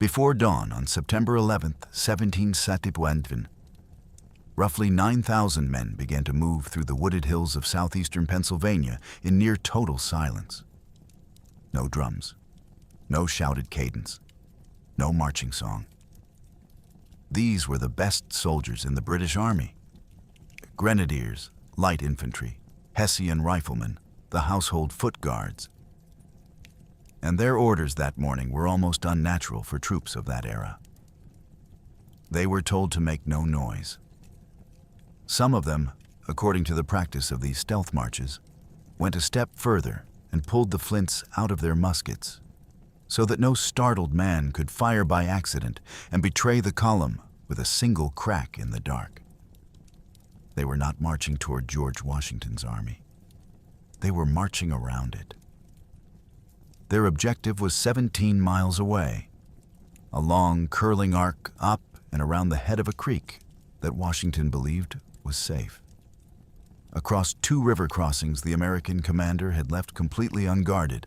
Before dawn on September 11th, 1771, roughly 9,000 men began to move through the wooded hills of southeastern Pennsylvania in near total silence. No drums, no shouted cadence, no marching song. These were the best soldiers in the British Army. Grenadiers, light infantry, Hessian riflemen, the household foot guards. And their orders that morning were almost unnatural for troops of that era. They were told to make no noise. Some of them, according to the practice of these stealth marches, went a step further and pulled the flints out of their muskets, so that no startled man could fire by accident and betray the column with a single crack in the dark. They were not marching toward George Washington's army. They were marching around it. Their objective was 17 miles away, a long, curling arc up and around the head of a creek that Washington believed was safe. Across 2 river crossings the American commander had left completely unguarded,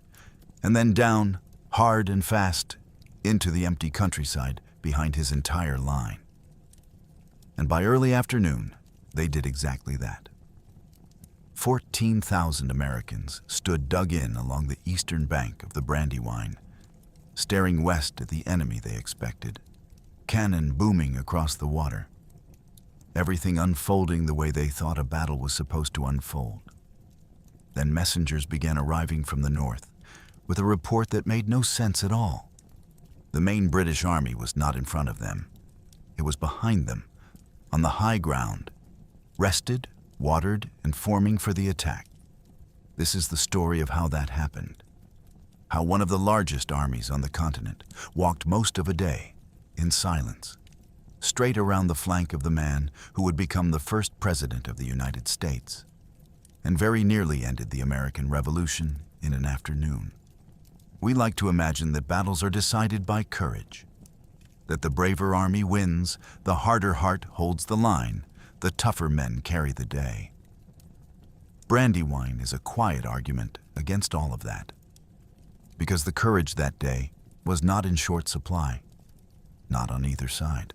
and then down, hard and fast, into the empty countryside behind his entire line. And by early afternoon, they did exactly that. 14,000 Americans stood dug in along the eastern bank of the Brandywine, staring west at the enemy they expected, cannon booming across the water, everything unfolding the way they thought a battle was supposed to unfold. Then messengers began arriving from the north with a report that made no sense at all. The main British army was not in front of them. It was behind them, on the high ground, rested, watered, and forming for the attack. This is the story of how that happened. How one of the largest armies on the continent walked most of a day, in silence, straight around the flank of the man who would become the first president of the United States, and very nearly ended the American Revolution in an afternoon. We like to imagine that battles are decided by courage, that the braver army wins, the harder heart holds the line, the tougher men carry the day. Brandywine is a quiet argument against all of that, because the courage that day was not in short supply, not on either side.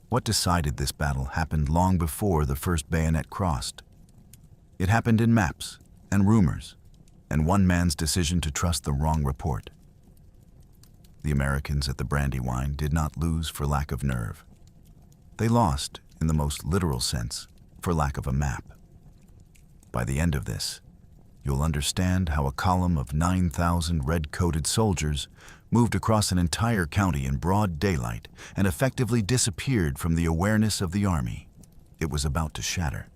What decided this battle happened long before the first bayonet crossed. It happened in maps and rumors, and one man's decision to trust the wrong report. The Americans at the Brandywine did not lose for lack of nerve. They lost, in the most literal sense, for lack of a map. By the end of this, you'll understand how a column of 9,000 red-coated soldiers moved across an entire county in broad daylight and effectively disappeared from the awareness of the army it was about to shatter.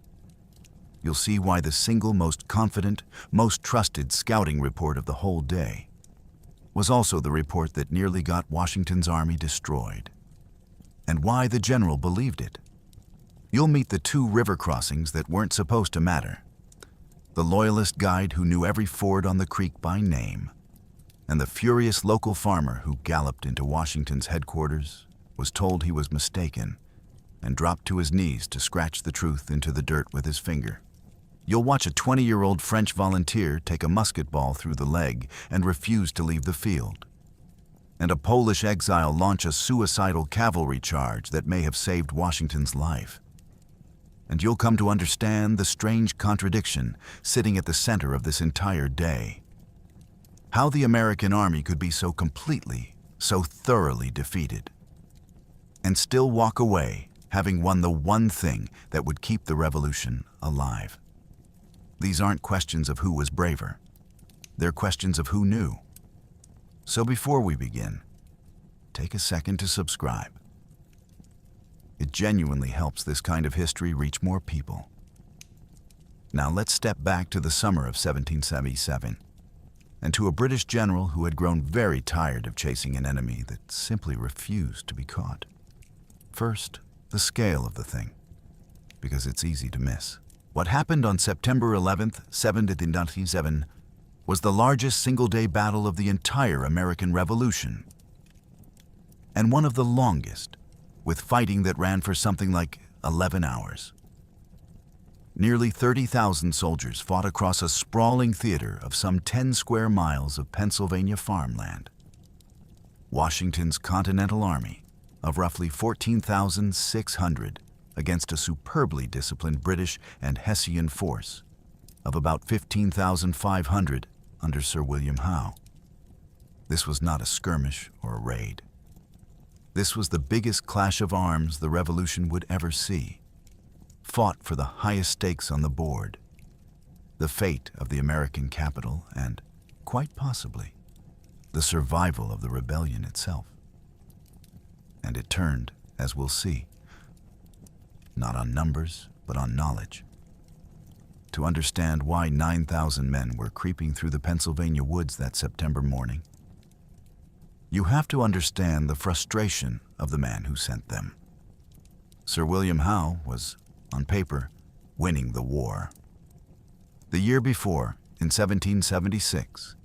You'll see why the single most confident, most trusted scouting report of the whole day was also the report that nearly got Washington's army destroyed, and why the general believed it. You'll meet the 2 river crossings that weren't supposed to matter, the loyalist guide who knew every ford on the creek by name, and the furious local farmer who galloped into Washington's headquarters, was told he was mistaken, and dropped to his knees to scratch the truth into the dirt with his finger. You'll watch a 20-year-old French volunteer take a musket ball through the leg and refuse to leave the field, and a Polish exile launch a suicidal cavalry charge that may have saved Washington's life. And you'll come to understand the strange contradiction sitting at the center of this entire day. How the American army could be so completely, so thoroughly defeated, and still walk away having won the one thing that would keep the revolution alive. These aren't questions of who was braver. They're questions of who knew. So before we begin, take a second to subscribe. It genuinely helps this kind of history reach more people. Now let's step back to the summer of 1777, and to a British general who had grown very tired of chasing an enemy that simply refused to be caught. First, the scale of the thing, because it's easy to miss. What happened on September 11th, 1777, was the largest single-day battle of the entire American Revolution, and one of the longest, with fighting that ran for something like 11 hours. Nearly 30,000 soldiers fought across a sprawling theater of some 10 square miles of Pennsylvania farmland. Washington's Continental Army of roughly 14,600 against a superbly disciplined British and Hessian force of about 15,500 under Sir William Howe. This was not a skirmish or a raid. This was the biggest clash of arms the Revolution would ever see, fought for the highest stakes on the board, the fate of the American capital and, quite possibly, the survival of the rebellion itself. And it turned, as we'll see, not on numbers, but on knowledge. To understand why 9,000 men were creeping through the Pennsylvania woods that September morning, you have to understand the frustration of the man who sent them. Sir William Howe was, on paper, winning the war. The year before, in 1776,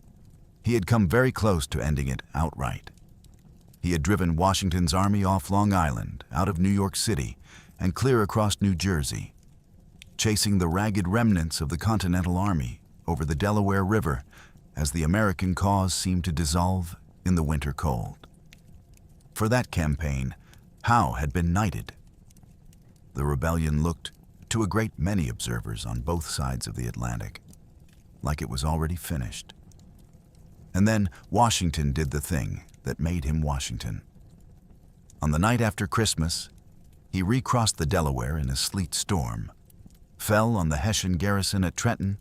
he had come very close to ending it outright. He had driven Washington's army off Long Island, out of New York City, and clear across New Jersey, chasing the ragged remnants of the Continental Army over the Delaware River as the American cause seemed to dissolve in the winter cold. For that campaign, Howe had been knighted. The rebellion looked, to a great many observers on both sides of the Atlantic, like it was already finished. And then Washington did the thing that made him Washington. On the night after Christmas, he recrossed the Delaware in a sleet storm, fell on the Hessian garrison at Trenton,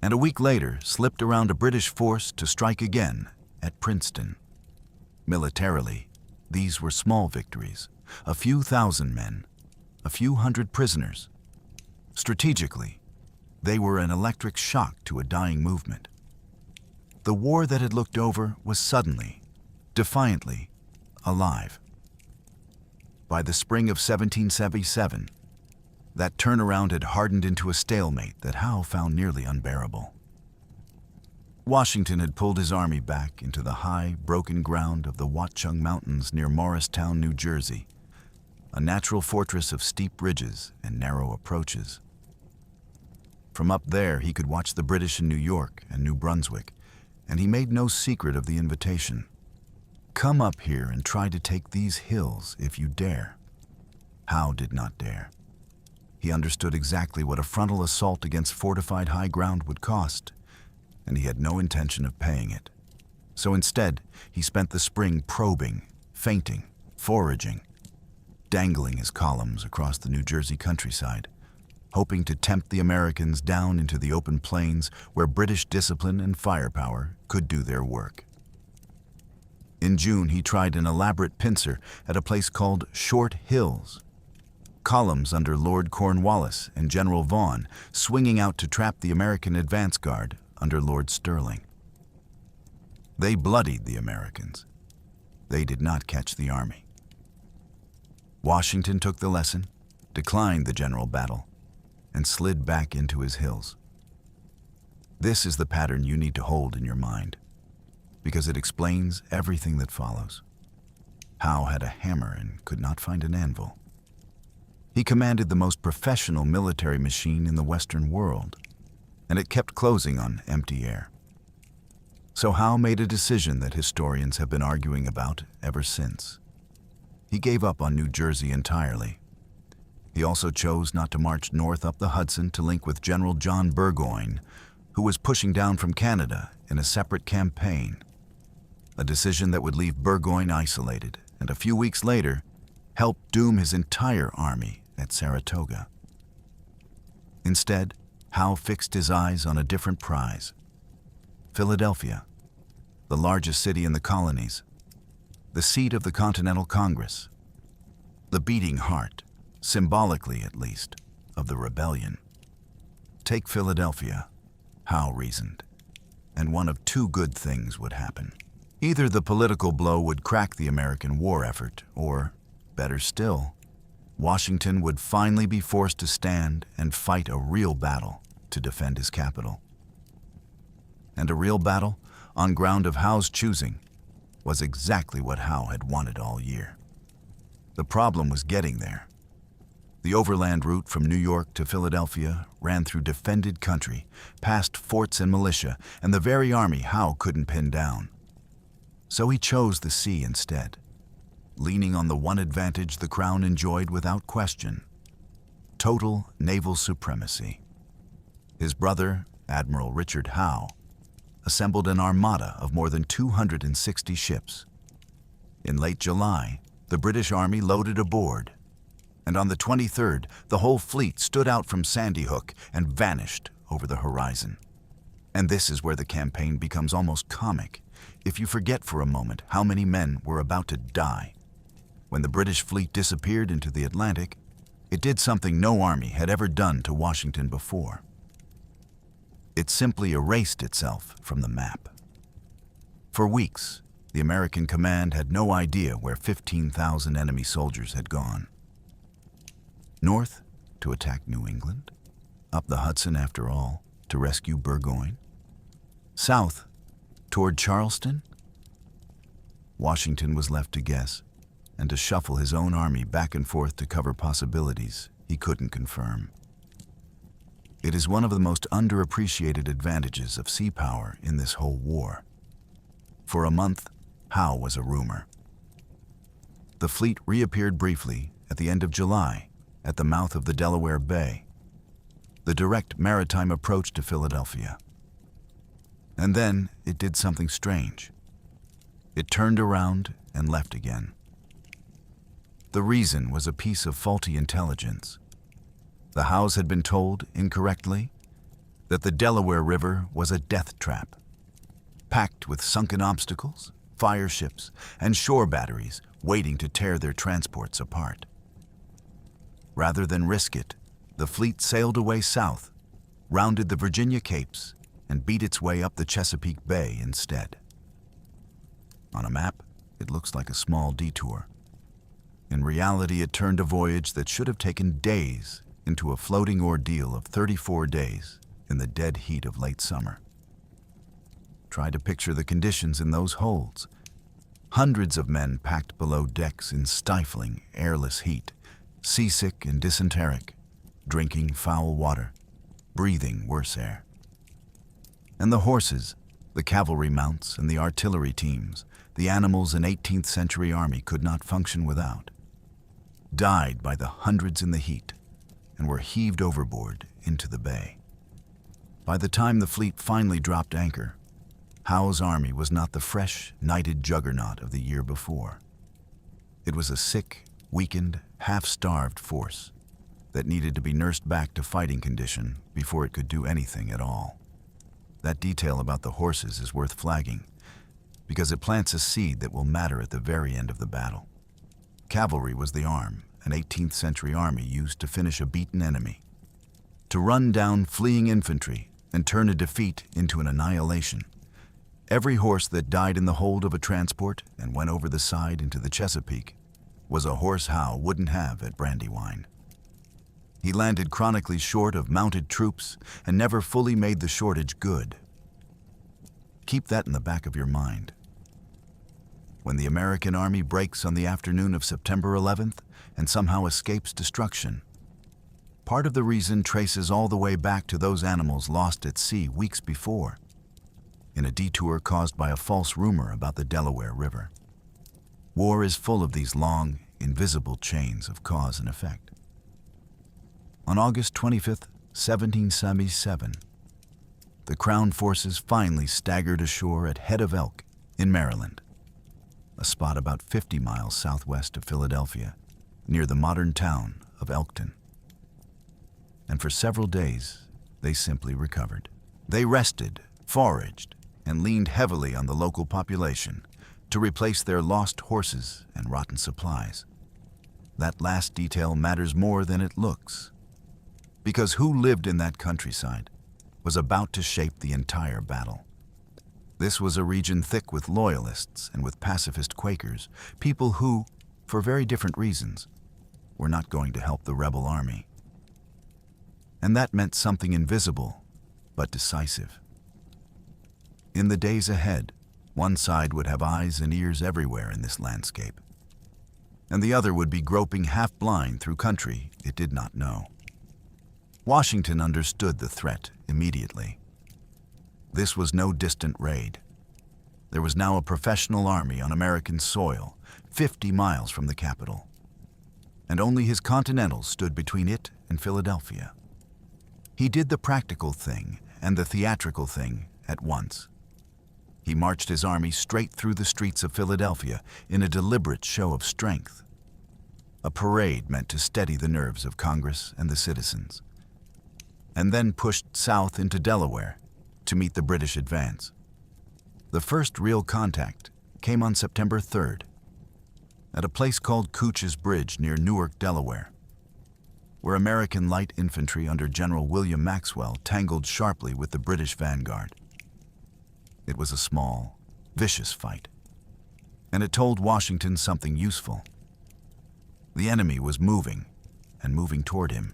and a week later slipped around a British force to strike again at Princeton. Militarily, these were small victories, a few thousand men, a few hundred prisoners. Strategically, they were an electric shock to a dying movement. The war that had looked over was suddenly, defiantly, alive. By the spring of 1777, that turnaround had hardened into a stalemate that Howe found nearly unbearable. Washington had pulled his army back into the high, broken ground of the Watchung Mountains near Morristown, New Jersey, a natural fortress of steep ridges and narrow approaches. From up there, he could watch the British in New York and New Brunswick, and he made no secret of the invitation. Come up here and try to take these hills if you dare. Howe did not dare. He understood exactly what a frontal assault against fortified high ground would cost, and he had no intention of paying it. So instead, he spent the spring probing, feinting, foraging, dangling his columns across the New Jersey countryside, hoping to tempt the Americans down into the open plains where British discipline and firepower could do their work. In June, he tried an elaborate pincer at a place called Short Hills. Columns under Lord Cornwallis and General Vaughan swinging out to trap the American advance guard under Lord Stirling. They bloodied the Americans. They did not catch the army. Washington took the lesson, declined the general battle, and slid back into his hills. This is the pattern you need to hold in your mind, because it explains everything that follows. Howe had a hammer and could not find an anvil. He commanded the most professional military machine in the Western world, and it kept closing on empty air. So Howe made a decision that historians have been arguing about ever since. He gave up on New Jersey entirely. He also chose not to march north up the Hudson to link with General John Burgoyne, who was pushing down from Canada in a separate campaign, a decision that would leave Burgoyne isolated and a few weeks later helped doom his entire army at Saratoga. Instead, Howe fixed his eyes on a different prize: Philadelphia, the largest city in the colonies, the seat of the Continental Congress, the beating heart, symbolically at least, of the rebellion. Take Philadelphia, Howe reasoned, and one of two good things would happen. Either the political blow would crack the American war effort, or, better still, Washington would finally be forced to stand and fight a real battle to defend his capital. And a real battle, on ground of Howe's choosing, was exactly what Howe had wanted all year. The problem was getting there. The overland route from New York to Philadelphia ran through defended country, past forts and militia, and the very army Howe couldn't pin down. So he chose the sea instead, leaning on the one advantage the Crown enjoyed without question: total naval supremacy. His brother, Admiral Richard Howe, assembled an armada of more than 260 ships. In late July, the British Army loaded aboard, and on the 23rd, the whole fleet stood out from Sandy Hook and vanished over the horizon. And this is where the campaign becomes almost comic, if you forget for a moment how many men were about to die. When the British fleet disappeared into the Atlantic, it did something no army had ever done to Washington before. It simply erased itself from the map. For weeks, the American command had no idea where 15,000 enemy soldiers had gone. North, to attack New England. Up the Hudson, after all, to rescue Burgoyne. South, toward Charleston. Washington was left to guess, and to shuffle his own army back and forth to cover possibilities he couldn't confirm. It is one of the most underappreciated advantages of sea power in this whole war. For a month, Howe was a rumor. The fleet reappeared briefly at the end of July at the mouth of the Delaware Bay, the direct maritime approach to Philadelphia. And then it did something strange. It turned around and left again. The reason was a piece of faulty intelligence. The Howes had been told, incorrectly, that the Delaware River was a death trap, packed with sunken obstacles, fire ships, and shore batteries waiting to tear their transports apart. Rather than risk it, the fleet sailed away south, rounded the Virginia Capes, and beat its way up the Chesapeake Bay instead. On a map, it looks like a small detour. In reality, it turned a voyage that should have taken days into a floating ordeal of 34 days in the dead heat of late summer. Try to picture the conditions in those holds. Hundreds of men packed below decks in stifling, airless heat, seasick and dysenteric, drinking foul water, breathing worse air. And the horses, the cavalry mounts, and the artillery teams, the animals an 18th century army could not function without, died by the hundreds in the heat and were heaved overboard into the bay. By the time the fleet finally dropped anchor, Howe's army was not the fresh, knighted juggernaut of the year before. It was a sick, weakened, half-starved force that needed to be nursed back to fighting condition before it could do anything at all. That detail about the horses is worth flagging, because it plants a seed that will matter at the very end of the battle. Cavalry was the arm an 18th century army used to finish a beaten enemy, to run down fleeing infantry and turn a defeat into an annihilation. Every horse that died in the hold of a transport and went over the side into the Chesapeake was a horse Howe wouldn't have at Brandywine. He landed chronically short of mounted troops and never fully made the shortage good. Keep that in the back of your mind. When the American army breaks on the afternoon of September 11th and somehow escapes destruction, part of the reason traces all the way back to those animals lost at sea weeks before, in a detour caused by a false rumor about the Delaware River. War is full of these long, invisible chains of cause and effect. On August 25th, 1777, the Crown forces finally staggered ashore at Head of Elk in Maryland, a spot about 50 miles southwest of Philadelphia, near the modern town of Elkton. And for several days, they simply recovered. They rested, foraged, and leaned heavily on the local population to replace their lost horses and rotten supplies. That last detail matters more than it looks, because who lived in that countryside was about to shape the entire battle. This was a region thick with loyalists and with pacifist Quakers, people who, for very different reasons, were not going to help the rebel army. And that meant something invisible, but decisive. In the days ahead, one side would have eyes and ears everywhere in this landscape, and the other would be groping half-blind through country it did not know. Washington understood the threat immediately. This was no distant raid. There was now a professional army on American soil, 50 miles from the capital, and only his Continental stood between it and Philadelphia. He did the practical thing and the theatrical thing at once. He marched his army straight through the streets of Philadelphia in a deliberate show of strength, a parade meant to steady the nerves of Congress and the citizens, and then pushed south into Delaware to meet the British advance. The first real contact came on September 3rd, at a place called Couch's Bridge near Newark, Delaware, where American light infantry under General William Maxwell tangled sharply with the British vanguard. It was a small, vicious fight, and it told Washington something useful. The enemy was moving, and moving toward him.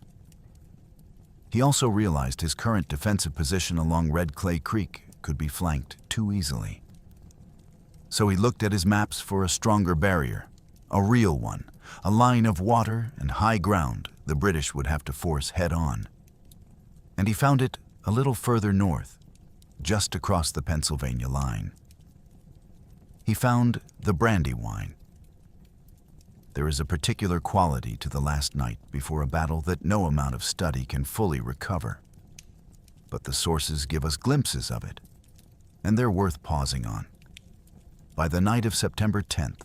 He also realized his current defensive position along Red Clay Creek could be flanked too easily. So he looked at his maps for a stronger barrier, a real one, a line of water and high ground the British would have to force head-on. And he found it a little further north, just across the Pennsylvania line. He found the Brandywine. There is a particular quality to the last night before a battle that no amount of study can fully recover. But the sources give us glimpses of it, and they're worth pausing on. By the night of September 10th,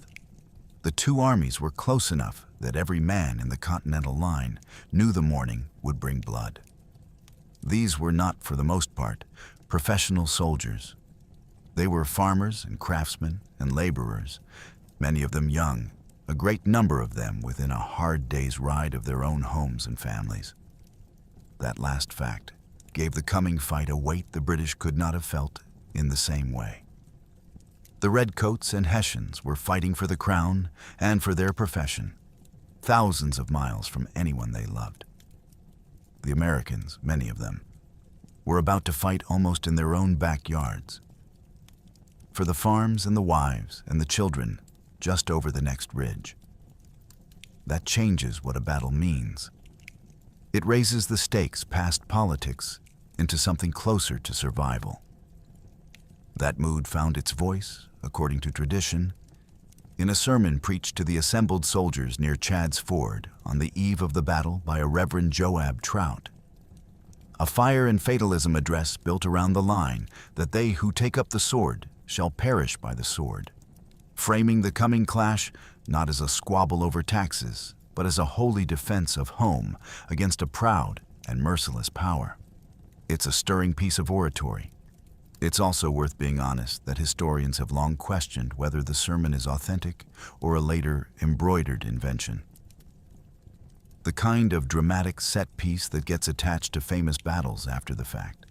the two armies were close enough that every man in the Continental line knew the morning would bring blood. These were not, for the most part, professional soldiers. They were farmers and craftsmen and laborers, many of them young, a great number of them within a hard day's ride of their own homes and families. That last fact gave the coming fight a weight the British could not have felt in the same way. The Redcoats and Hessians were fighting for the crown and for their profession, thousands of miles from anyone they loved. The Americans, many of them, were about to fight almost in their own backyards, for the farms and the wives and the children just over the next ridge. That changes what a battle means. It raises the stakes past politics into something closer to survival. That mood found its voice, according to tradition, in a sermon preached to the assembled soldiers near Chad's Ford on the eve of the battle by a Reverend Joab Trout. A fire and fatalism address built around the line that they who take up the sword shall perish by the sword, framing the coming clash not as a squabble over taxes, but as a holy defense of home against a proud and merciless power. It's a stirring piece of oratory. It's also worth being honest that historians have long questioned whether the sermon is authentic or a later embroidered invention. The kind of dramatic set piece that gets attached to famous battles after the fact.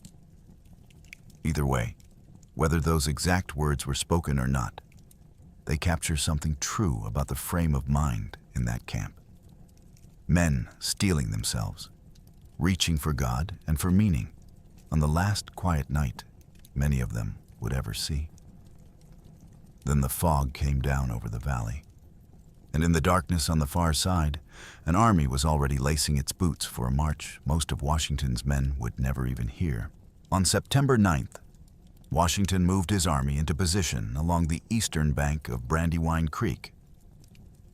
Either way, whether those exact words were spoken or not, they capture something true about the frame of mind in that camp. Men steeling themselves, reaching for God and for meaning on the last quiet night many of them would ever see. Then the fog came down over the valley, and in the darkness on the far side, an army was already lacing its boots for a march most of Washington's men would never even hear. On September 9th, Washington moved his army into position along the eastern bank of Brandywine Creek.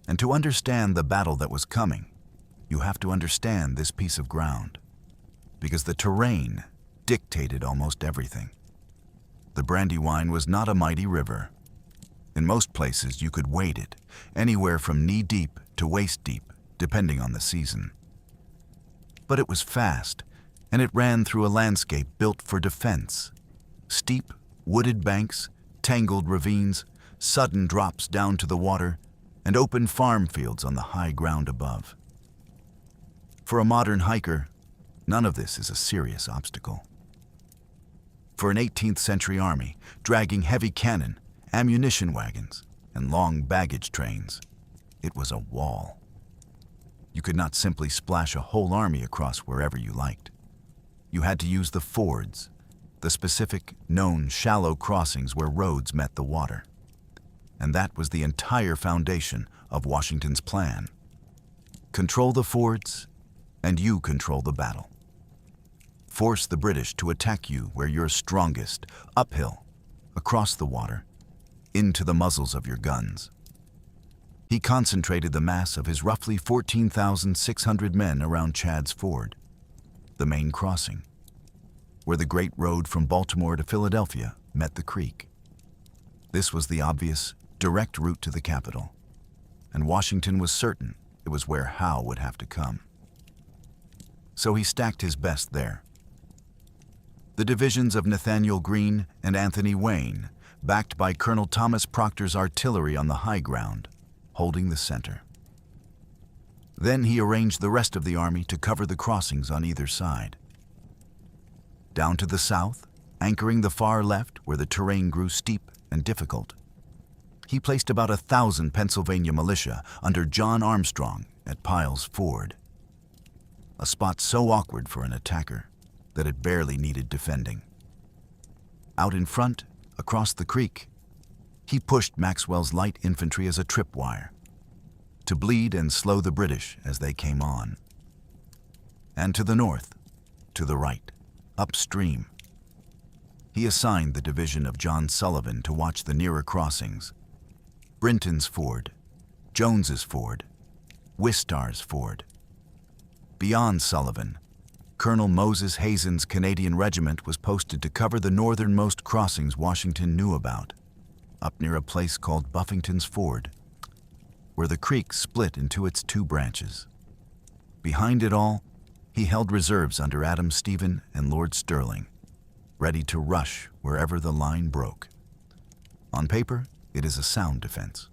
And to understand the battle that was coming, you have to understand this piece of ground, because the terrain dictated almost everything. The Brandywine was not a mighty river. In most places, you could wade it, anywhere from knee-deep to waist-deep, depending on the season. But it was fast, and it ran through a landscape built for defense. Steep, wooded banks, tangled ravines, sudden drops down to the water, and open farm fields on the high ground above. For a modern hiker, none of this is a serious obstacle. For an 18th century army, dragging heavy cannon, ammunition wagons, and long baggage trains, it was a wall. You could not simply splash a whole army across wherever you liked. You had to use the fords, the specific, known shallow crossings where roads met the water. And that was the entire foundation of Washington's plan. Control the fords, and you control the battle. Force the British to attack you where you're strongest, uphill, across the water, into the muzzles of your guns. He concentrated the mass of his roughly 14,600 men around Chad's Ford, the main crossing, where the great road from Baltimore to Philadelphia met the creek. This was the obvious, direct route to the capital, and Washington was certain it was where Howe would have to come. So he stacked his best there. The divisions of Nathanael Greene and Anthony Wayne, backed by Colonel Thomas Proctor's artillery on the high ground, holding the center. Then he arranged the rest of the army to cover the crossings on either side. Down to the south, anchoring the far left where the terrain grew steep and difficult, he placed about 1,000 Pennsylvania militia under John Armstrong at Pyle's Ford, a spot so awkward for an attacker that it barely needed defending. Out in front, across the creek, he pushed Maxwell's light infantry as a tripwire to bleed and slow the British as they came on. And to the north, to the right, upstream, he assigned the division of John Sullivan to watch the nearer crossings: Brinton's Ford, Jones's Ford, Wistar's Ford. Beyond Sullivan, Colonel Moses Hazen's Canadian regiment was posted to cover the northernmost crossings Washington knew about, up near a place called Buffington's Ford, where the creek split into its two branches. Behind it all, he held reserves under Adam Stephen and Lord Stirling, ready to rush wherever the line broke. On paper, it is a sound defense.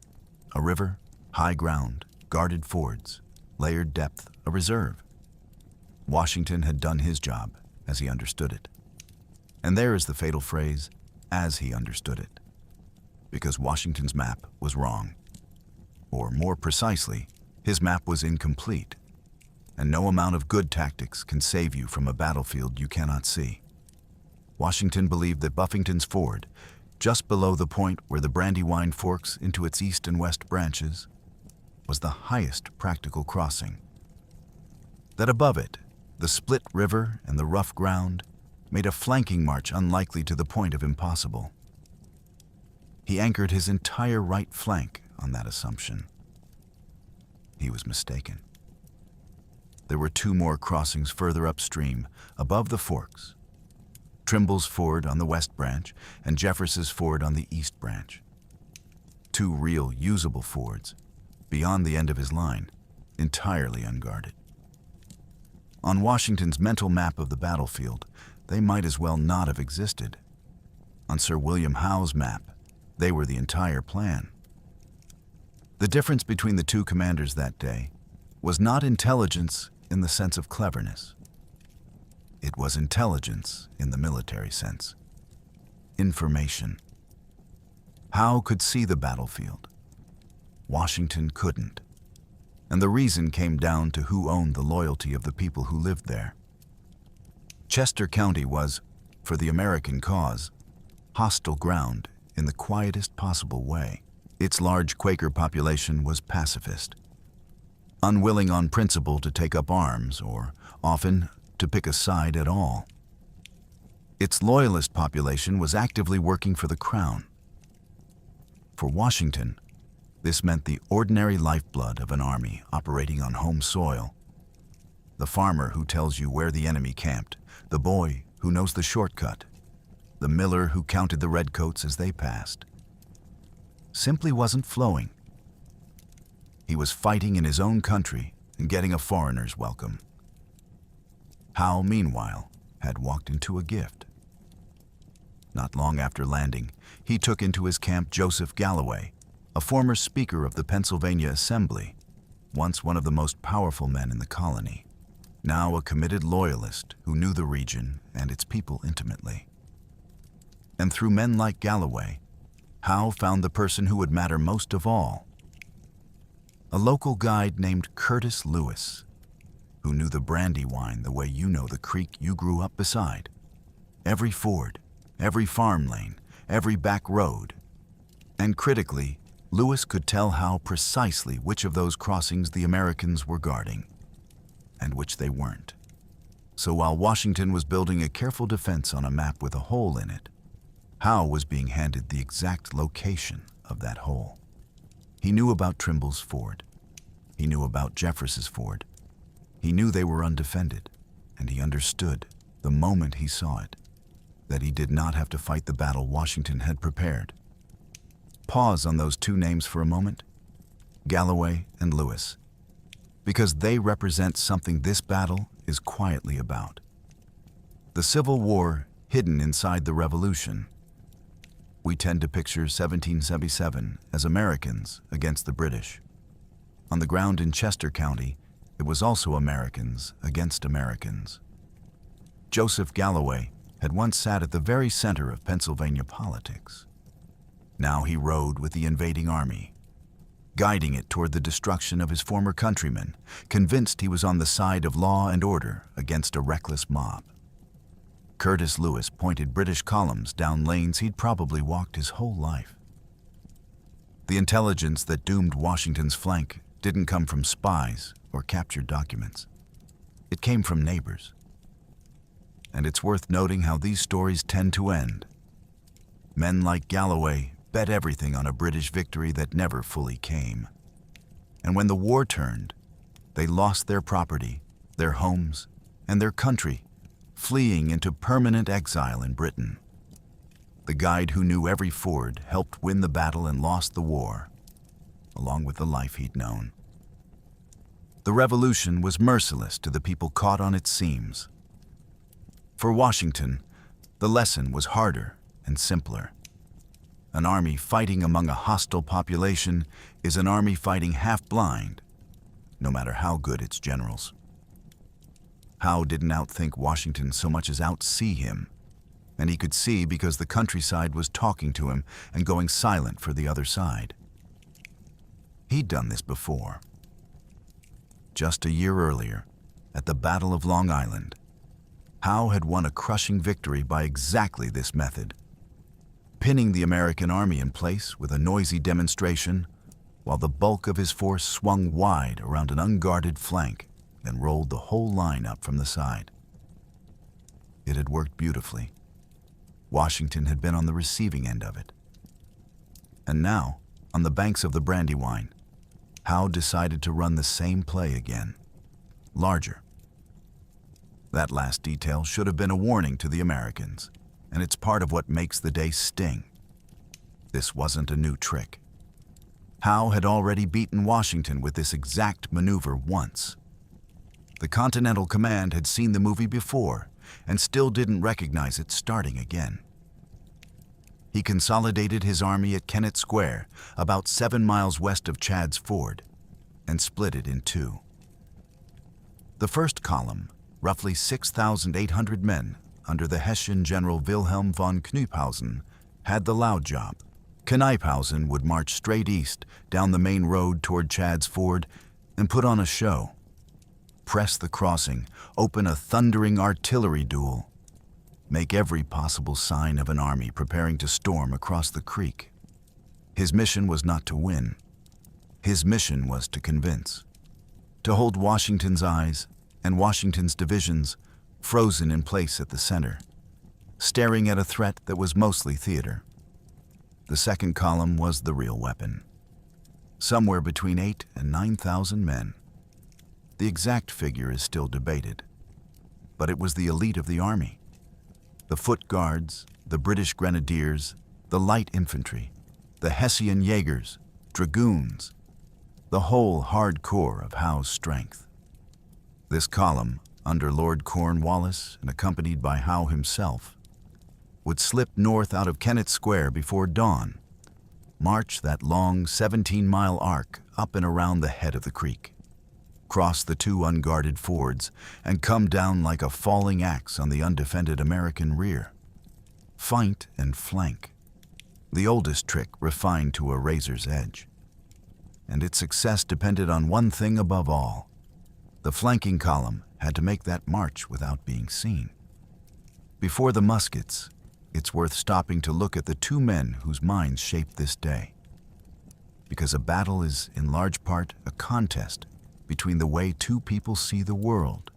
A river, high ground, guarded fords, layered depth, a reserve. Washington had done his job as he understood it. And there is the fatal phrase, as he understood it, because Washington's map was wrong. Or more precisely, his map was incomplete, and no amount of good tactics can save you from a battlefield you cannot see. Washington believed that Buffington's Ford, just below the point where the Brandywine forks into its east and west branches, was the highest practical crossing. That above it, the split river and the rough ground made a flanking march unlikely to the point of impossible. He anchored his entire right flank on that assumption. He was mistaken. There were two more crossings further upstream, above the forks: Trimble's Ford on the west branch and Jefferson's Ford on the east branch. Two real usable fords, beyond the end of his line, entirely unguarded. On Washington's mental map of the battlefield, they might as well not have existed. On Sir William Howe's map, they were the entire plan. The difference between the two commanders that day was not intelligence in the sense of cleverness. It was intelligence in the military sense. Information. Howe could see the battlefield. Washington couldn't. And the reason came down to who owned the loyalty of the people who lived there. Chester County was, for the American cause, hostile ground in the quietest possible way. Its large Quaker population was pacifist, unwilling on principle to take up arms or, often, to pick a side at all. Its loyalist population was actively working for the crown. For Washington, this meant the ordinary lifeblood of an army operating on home soil. The farmer who tells you where the enemy camped, the boy who knows the shortcut, the miller who counted the redcoats as they passed. Simply wasn't flowing. He was fighting in his own country and getting a foreigner's welcome. Howe, meanwhile, had walked into a gift. Not long after landing, he took into his camp Joseph Galloway, a former Speaker of the Pennsylvania Assembly, once one of the most powerful men in the colony, now a committed loyalist who knew the region and its people intimately. And through men like Galloway, Howe found the person who would matter most of all: a local guide named Curtis Lewis, who knew the Brandywine the way you know the creek you grew up beside. Every ford, every farm lane, every back road. And critically, Lewis could tell Howe precisely which of those crossings the Americans were guarding, and which they weren't. So while Washington was building a careful defense on a map with a hole in it, Howe was being handed the exact location of that hole. He knew about Trimble's ford. He knew about Jeffress's ford. He knew they were undefended, and he understood, the moment he saw it, that he did not have to fight the battle Washington had prepared. Pause on those two names for a moment, Galloway and Lewis, because they represent something this battle is quietly about. The Civil War hidden inside the Revolution. We tend to picture 1777 as Americans against the British. On the ground in Chester County, it was also Americans against Americans. Joseph Galloway had once sat at the very center of Pennsylvania politics. Now he rode with the invading army, guiding it toward the destruction of his former countrymen, convinced he was on the side of law and order against a reckless mob. Curtis Lewis pointed British columns down lanes he'd probably walked his whole life. The intelligence that doomed Washington's flank didn't come from spies or captured documents. It came from neighbors. And it's worth noting how these stories tend to end. Men like Galloway bet everything on a British victory that never fully came. And when the war turned, they lost their property, their homes, and their country, fleeing into permanent exile in Britain. The guide who knew every ford helped win the battle and lost the war, along with the life he'd known. The Revolution was merciless to the people caught on its seams. For Washington, the lesson was harder and simpler. An army fighting among a hostile population is an army fighting half-blind, no matter how good its generals. Howe didn't outthink Washington so much as outsee him, and he could see because the countryside was talking to him and going silent for the other side. He'd done this before. Just a year earlier, at the Battle of Long Island, Howe had won a crushing victory by exactly this method, pinning the American army in place with a noisy demonstration while the bulk of his force swung wide around an unguarded flank and rolled the whole line up from the side. It had worked beautifully. Washington had been on the receiving end of it. And now, on the banks of the Brandywine, Howe decided to run the same play again, larger. That last detail should have been a warning to the Americans, and it's part of what makes the day sting. This wasn't a new trick. Howe had already beaten Washington with this exact maneuver once. The Continental Command had seen the movie before and still didn't recognize it starting again. He consolidated his army at Kennett Square, about 7 miles west of Chad's Ford, and split it in two. The first column, roughly 6,800 men under the Hessian General Wilhelm von Knyphausen, had the loud job. Knyphausen would march straight east down the main road toward Chad's Ford and put on a show. Press the crossing, open a thundering artillery duel, make every possible sign of an army preparing to storm across the creek. His mission was not to win. His mission was to convince, to hold Washington's eyes and Washington's divisions frozen in place at the center, staring at a threat that was mostly theater. The second column was the real weapon. Somewhere between 8,000 and 9,000 men. The exact figure is still debated, but it was the elite of the army. The foot guards, the British grenadiers, the light infantry, the Hessian Jaegers, dragoons, the whole hard core of Howe's strength. This column, under Lord Cornwallis and accompanied by Howe himself, would slip north out of Kennett Square before dawn, march that long 17-mile arc up and around the head of the creek, cross the two unguarded fords, and come down like a falling axe on the undefended American rear. Feint and flank, the oldest trick refined to a razor's edge. And its success depended on one thing above all. The flanking column had to make that march without being seen. Before the muskets, it's worth stopping to look at the two men whose minds shaped this day. Because a battle is, in large part, a contest between the way two people see the world.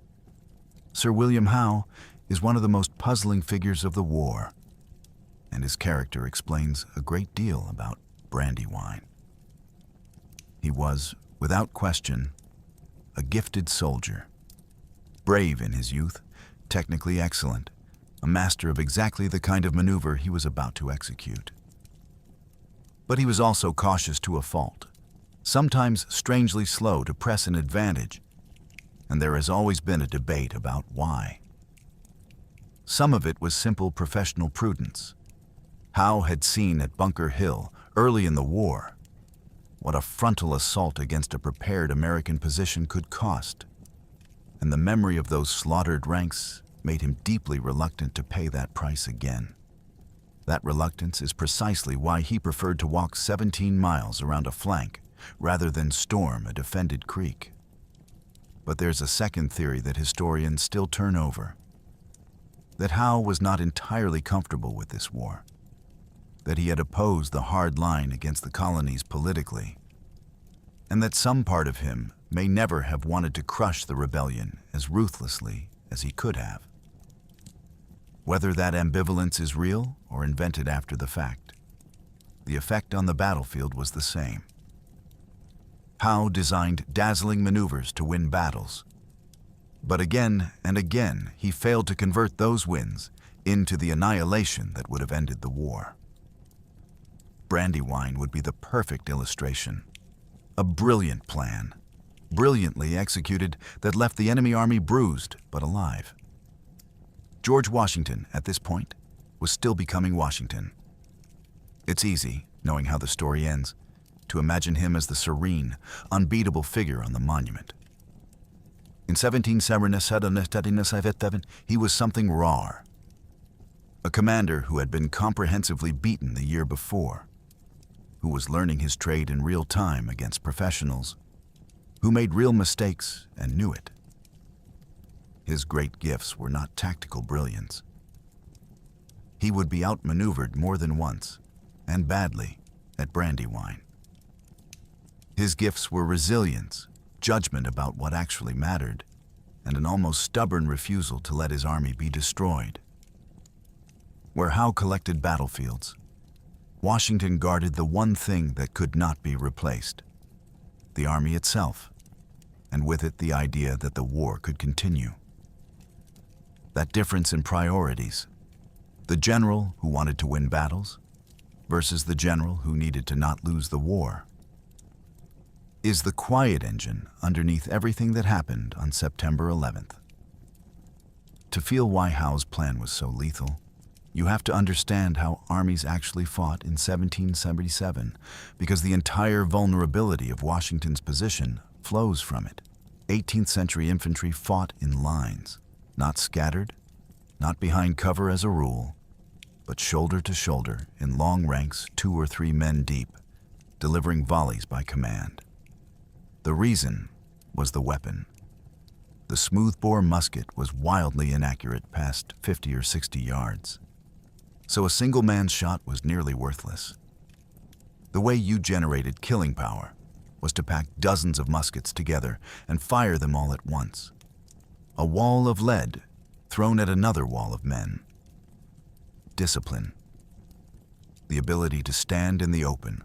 Sir William Howe is one of the most puzzling figures of the war, and his character explains a great deal about Brandywine. He was, without question, a gifted soldier, brave in his youth, technically excellent, a master of exactly the kind of maneuver he was about to execute. But he was also cautious to a fault, sometimes strangely slow to press an advantage, and there has always been a debate about why. Some of it was simple professional prudence. Howe had seen at Bunker Hill, early in the war, what a frontal assault against a prepared American position could cost, and the memory of those slaughtered ranks made him deeply reluctant to pay that price again. That reluctance is precisely why he preferred to walk 17 miles around a flank rather than storm a defended creek. But there's a second theory that historians still turn over, that Howe was not entirely comfortable with this war, that he had opposed the hard line against the colonies politically, and that some part of him may never have wanted to crush the rebellion as ruthlessly as he could have. Whether that ambivalence is real or invented after the fact, the effect on the battlefield was the same. Howe designed dazzling maneuvers to win battles, but again and again he failed to convert those wins into the annihilation that would have ended the war. Brandywine would be the perfect illustration. A brilliant plan, brilliantly executed, that left the enemy army bruised but alive. George Washington, at this point, was still becoming Washington. It's easy, knowing how the story ends, to imagine him as the serene, unbeatable figure on the monument. In 1777, he was something raw. A commander who had been comprehensively beaten the year before, who was learning his trade in real time against professionals, who made real mistakes and knew it. His great gifts were not tactical brilliance. He would be outmaneuvered more than once, and badly, at Brandywine. His gifts were resilience, judgment about what actually mattered, and an almost stubborn refusal to let his army be destroyed. Where Howe collected battlefields, Washington guarded the one thing that could not be replaced, the army itself, and with it the idea that the war could continue. That difference in priorities, the general who wanted to win battles versus the general who needed to not lose the war, is the quiet engine underneath everything that happened on September 11th. To feel why Howe's plan was so lethal, you have to understand how armies actually fought in 1777, because the entire vulnerability of Washington's position flows from it. 18th century infantry fought in lines, not scattered, not behind cover as a rule, but shoulder to shoulder in long ranks 2 or 3 men deep, delivering volleys by command. The reason was the weapon. The smoothbore musket was wildly inaccurate past 50 or 60 yards, so a single man's shot was nearly worthless. The way you generated killing power was to pack dozens of muskets together and fire them all at once. A wall of lead thrown at another wall of men. Discipline. The ability to stand in the open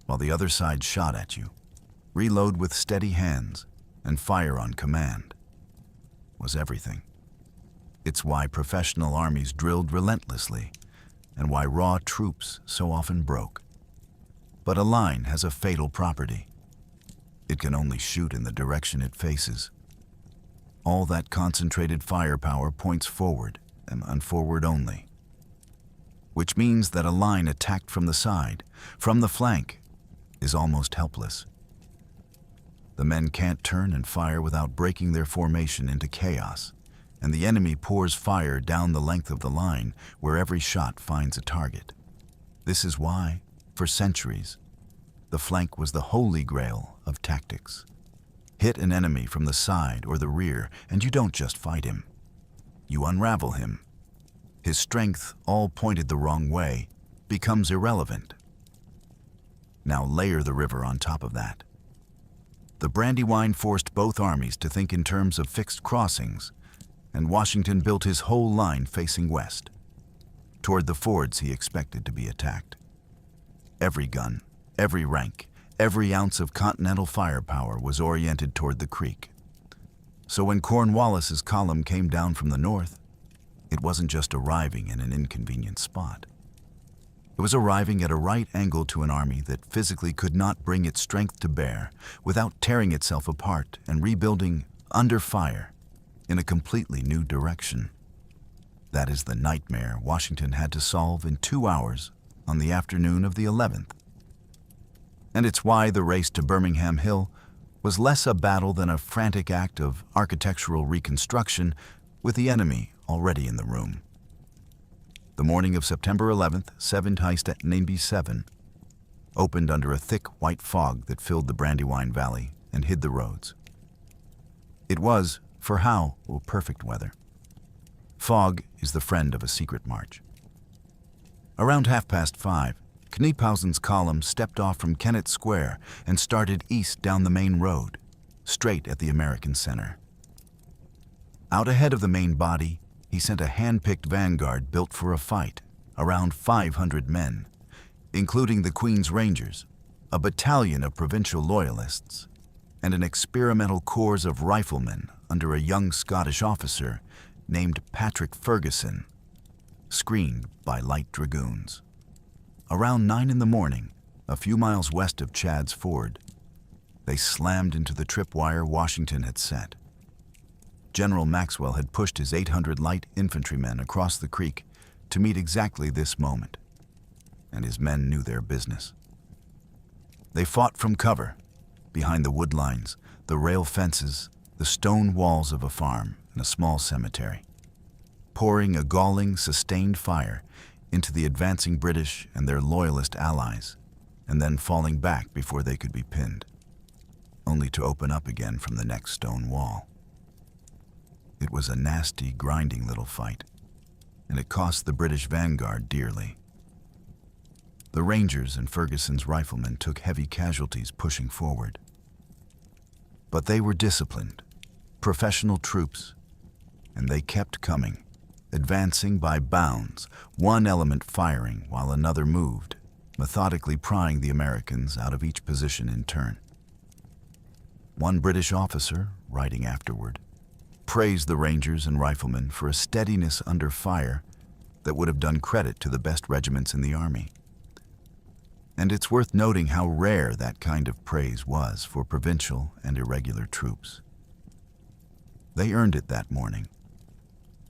while the other side shot at you, reload with steady hands, and fire on command was everything. It's why professional armies drilled relentlessly, and why raw troops so often broke. But a line has a fatal property. It can only shoot in the direction it faces. All that concentrated firepower points forward and forward only, which means that a line attacked from the side, from the flank, is almost helpless. The men can't turn and fire without breaking their formation into chaos, and the enemy pours fire down the length of the line where every shot finds a target. This is why, for centuries, the flank was the holy grail of tactics. Hit an enemy from the side or the rear, and you don't just fight him. You unravel him. His strength, all pointed the wrong way, becomes irrelevant. Now layer the river on top of that. The Brandywine forced both armies to think in terms of fixed crossings, and Washington built his whole line facing west, toward the fords he expected to be attacked. Every gun, every rank, every ounce of Continental firepower was oriented toward the creek. So when Cornwallis's column came down from the north, it wasn't just arriving in an inconvenient spot. It was arriving at a right angle to an army that physically could not bring its strength to bear without tearing itself apart and rebuilding under fire in a completely new direction. That is the nightmare Washington had to solve in 2 hours on the afternoon of the 11th. And it's why the race to Birmingham Hill was less a battle than a frantic act of architectural reconstruction with the enemy already in the room. The morning of September 11th, 1797, opened under a thick white fog that filled the Brandywine Valley and hid the roads. It was, for Howe, perfect weather. Fog is the friend of a secret march. Around 5:30, Knyphausen's column stepped off from Kennett Square and started east down the main road, straight at the American center. Out ahead of the main body, he sent a hand-picked vanguard built for a fight, around 500 men, including the Queen's Rangers, a battalion of provincial loyalists, and an experimental corps of riflemen under a young Scottish officer named Patrick Ferguson, screened by light dragoons. Around 9 in the morning, a few miles west of Chad's Ford, they slammed into the tripwire Washington had set. General Maxwell had pushed his 800 light infantrymen across the creek to meet exactly this moment, and his men knew their business. They fought from cover, behind the wood lines, the rail fences, the stone walls of a farm, and a small cemetery, pouring a galling, sustained fire into the advancing British and their loyalist allies, and then falling back before they could be pinned, only to open up again from the next stone wall. It was a nasty, grinding little fight, and it cost the British vanguard dearly. The Rangers and Ferguson's riflemen took heavy casualties pushing forward. But they were disciplined, professional troops, and they kept coming, advancing by bounds, one element firing while another moved, methodically prying the Americans out of each position in turn. One British officer, writing afterward, praised the Rangers and riflemen for a steadiness under fire that would have done credit to the best regiments in the army. And it's worth noting how rare that kind of praise was for provincial and irregular troops. They earned it that morning.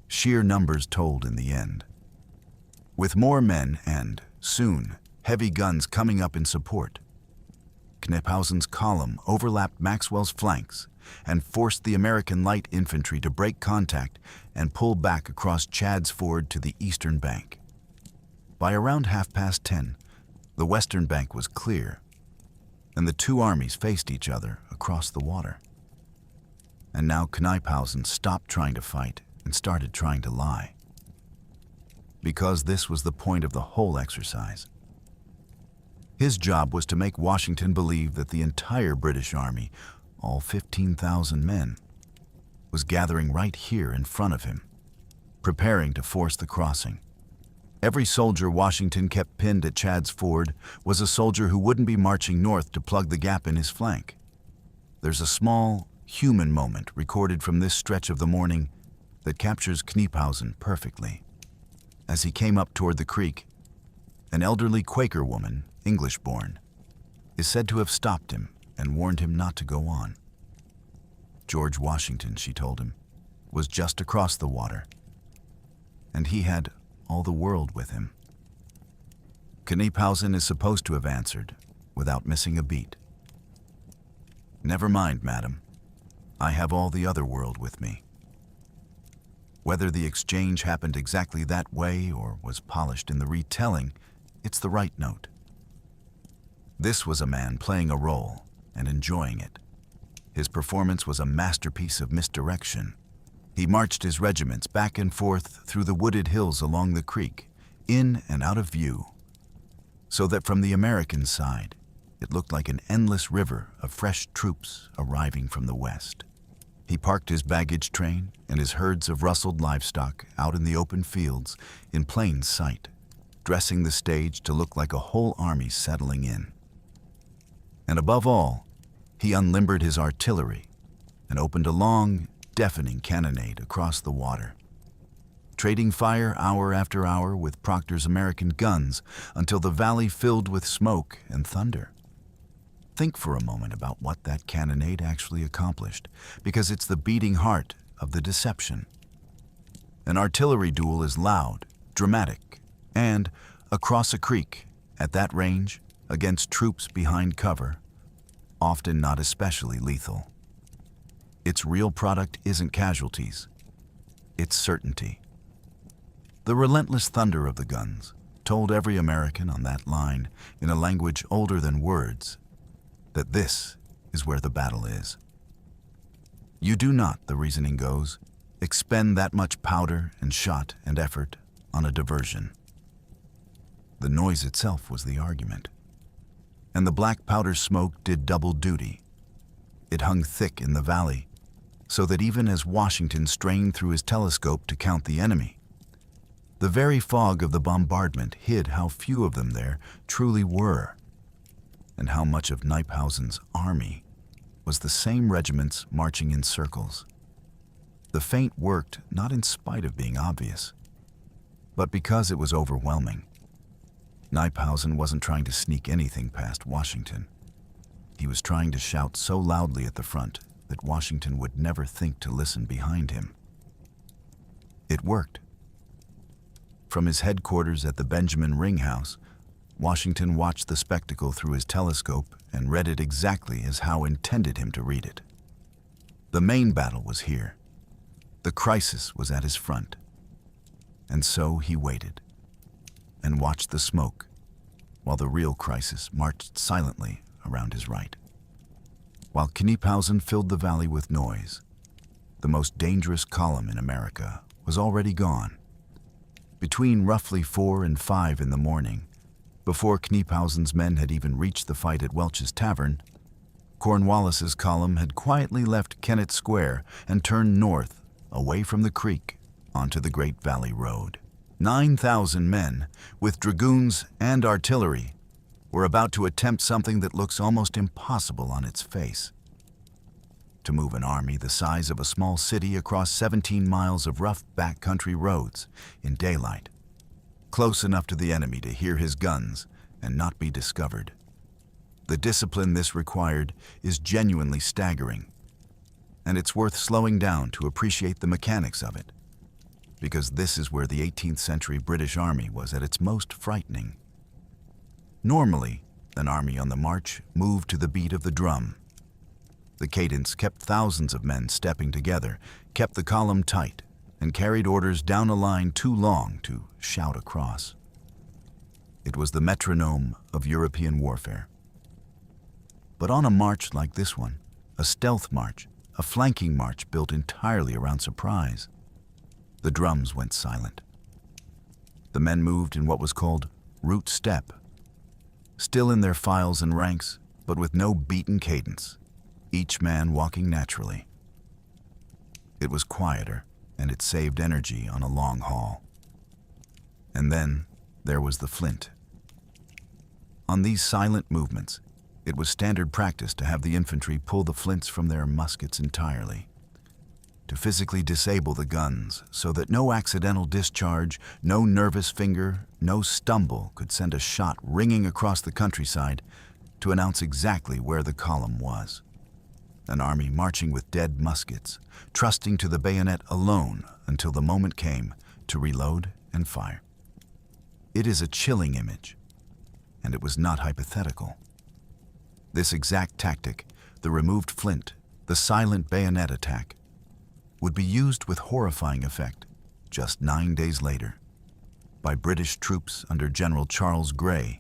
Sheer numbers told in the end. With more men and, soon, heavy guns coming up in support, Knyphausen's column overlapped Maxwell's flanks and forced the American light infantry to break contact and pull back across Chad's Ford to the eastern bank. By around 10:30, the western bank was clear, and the two armies faced each other across the water. And now Knyphausen stopped trying to fight and started trying to lie. Because this was the point of the whole exercise. His job was to make Washington believe that the entire British army, all 15,000 men, was gathering right here in front of him, preparing to force the crossing. Every soldier Washington kept pinned at Chad's Ford was a soldier who wouldn't be marching north to plug the gap in his flank. There's a small, human moment recorded from this stretch of the morning that captures Knyphausen perfectly. As he came up toward the creek, an elderly Quaker woman, English-born, is said to have stopped him and warned him not to go on. George Washington, she told him, was just across the water, and he had all the world with him. Knyphausen is supposed to have answered, without missing a beat. "Never mind, madam. I have all the other world with me." Whether the exchange happened exactly that way or was polished in the retelling, it's the right note. This was a man playing a role and enjoying it. His performance was a masterpiece of misdirection. He marched his regiments back and forth through the wooded hills along the creek, in and out of view, so that from the American side, it looked like an endless river of fresh troops arriving from the west. He parked his baggage train and his herds of rustled livestock out in the open fields in plain sight, dressing the stage to look like a whole army settling in. And above all, he unlimbered his artillery and opened a long, deafening cannonade across the water, trading fire hour after hour with Proctor's American guns until the valley filled with smoke and thunder. Think for a moment about what that cannonade actually accomplished, because it's the beating heart of the deception. An artillery duel is loud, dramatic, and, across a creek, at that range, against troops behind cover, often not especially lethal. Its real product isn't casualties, it's certainty. The relentless thunder of the guns told every American on that line, in a language older than words, that this is where the battle is. You do not, the reasoning goes, expend that much powder and shot and effort on a diversion. The noise itself was the argument. And the black powder smoke did double duty. It hung thick in the valley, so that even as Washington strained through his telescope to count the enemy, the very fog of the bombardment hid how few of them there truly were, and how much of Knyphausen's army was the same regiments marching in circles. The feint worked not in spite of being obvious, but because it was overwhelming. Knyphausen wasn't trying to sneak anything past Washington. He was trying to shout so loudly at the front that Washington would never think to listen behind him. It worked. From his headquarters at the Benjamin Ring House, Washington watched the spectacle through his telescope and read it exactly as Howe intended him to read it. The main battle was here. The crisis was at his front. And so he waited and watched the smoke while the real crisis marched silently around his right. While Knyphausen filled the valley with noise, the most dangerous column in America was already gone. Between roughly 4 and 5 in the morning, before Knyphausen's men had even reached the fight at Welch's Tavern, Cornwallis's column had quietly left Kennett Square and turned north, away from the creek, onto the Great Valley Road. 9,000 men, with dragoons and artillery, were about to attempt something that looks almost impossible on its face. To move an army the size of a small city across 17 miles of rough backcountry roads in daylight, close enough to the enemy to hear his guns and not be discovered. The discipline this required is genuinely staggering, and it's worth slowing down to appreciate the mechanics of it, because this is where the 18th century British Army was at its most frightening. Normally, an army on the march moved to the beat of the drum. The cadence kept thousands of men stepping together, kept the column tight, and carried orders down a line too long to shout across. It was the metronome of European warfare. But on a march like this one, a stealth march, a flanking march built entirely around surprise, the drums went silent. The men moved in what was called route step, still in their files and ranks, but with no beaten cadence, each man walking naturally. It was quieter, and it saved energy on a long haul. And then there was the flint. On these silent movements, it was standard practice to have the infantry pull the flints from their muskets entirely, to physically disable the guns so that no accidental discharge, no nervous finger, no stumble could send a shot ringing across the countryside to announce exactly where the column was. An army marching with dead muskets, trusting to the bayonet alone until the moment came to reload and fire. It is a chilling image, and it was not hypothetical. This exact tactic, the removed flint, the silent bayonet attack, would be used with horrifying effect just 9 days later by British troops under General Charles Grey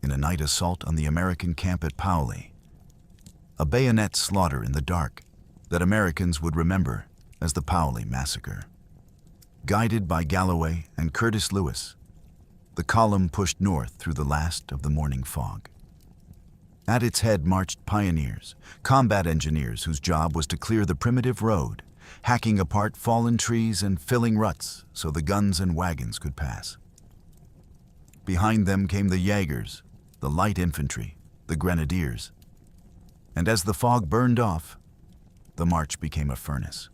in a night assault on the American camp at Paoli, a bayonet slaughter in the dark that Americans would remember as the Paoli Massacre. Guided by Galloway and Curtis Lewis, the column pushed north through the last of the morning fog. At its head marched pioneers, combat engineers whose job was to clear the primitive road, hacking apart fallen trees and filling ruts so the guns and wagons could pass. Behind them came the Jaegers, the light infantry, the grenadiers. And as the fog burned off, the march became a furnace.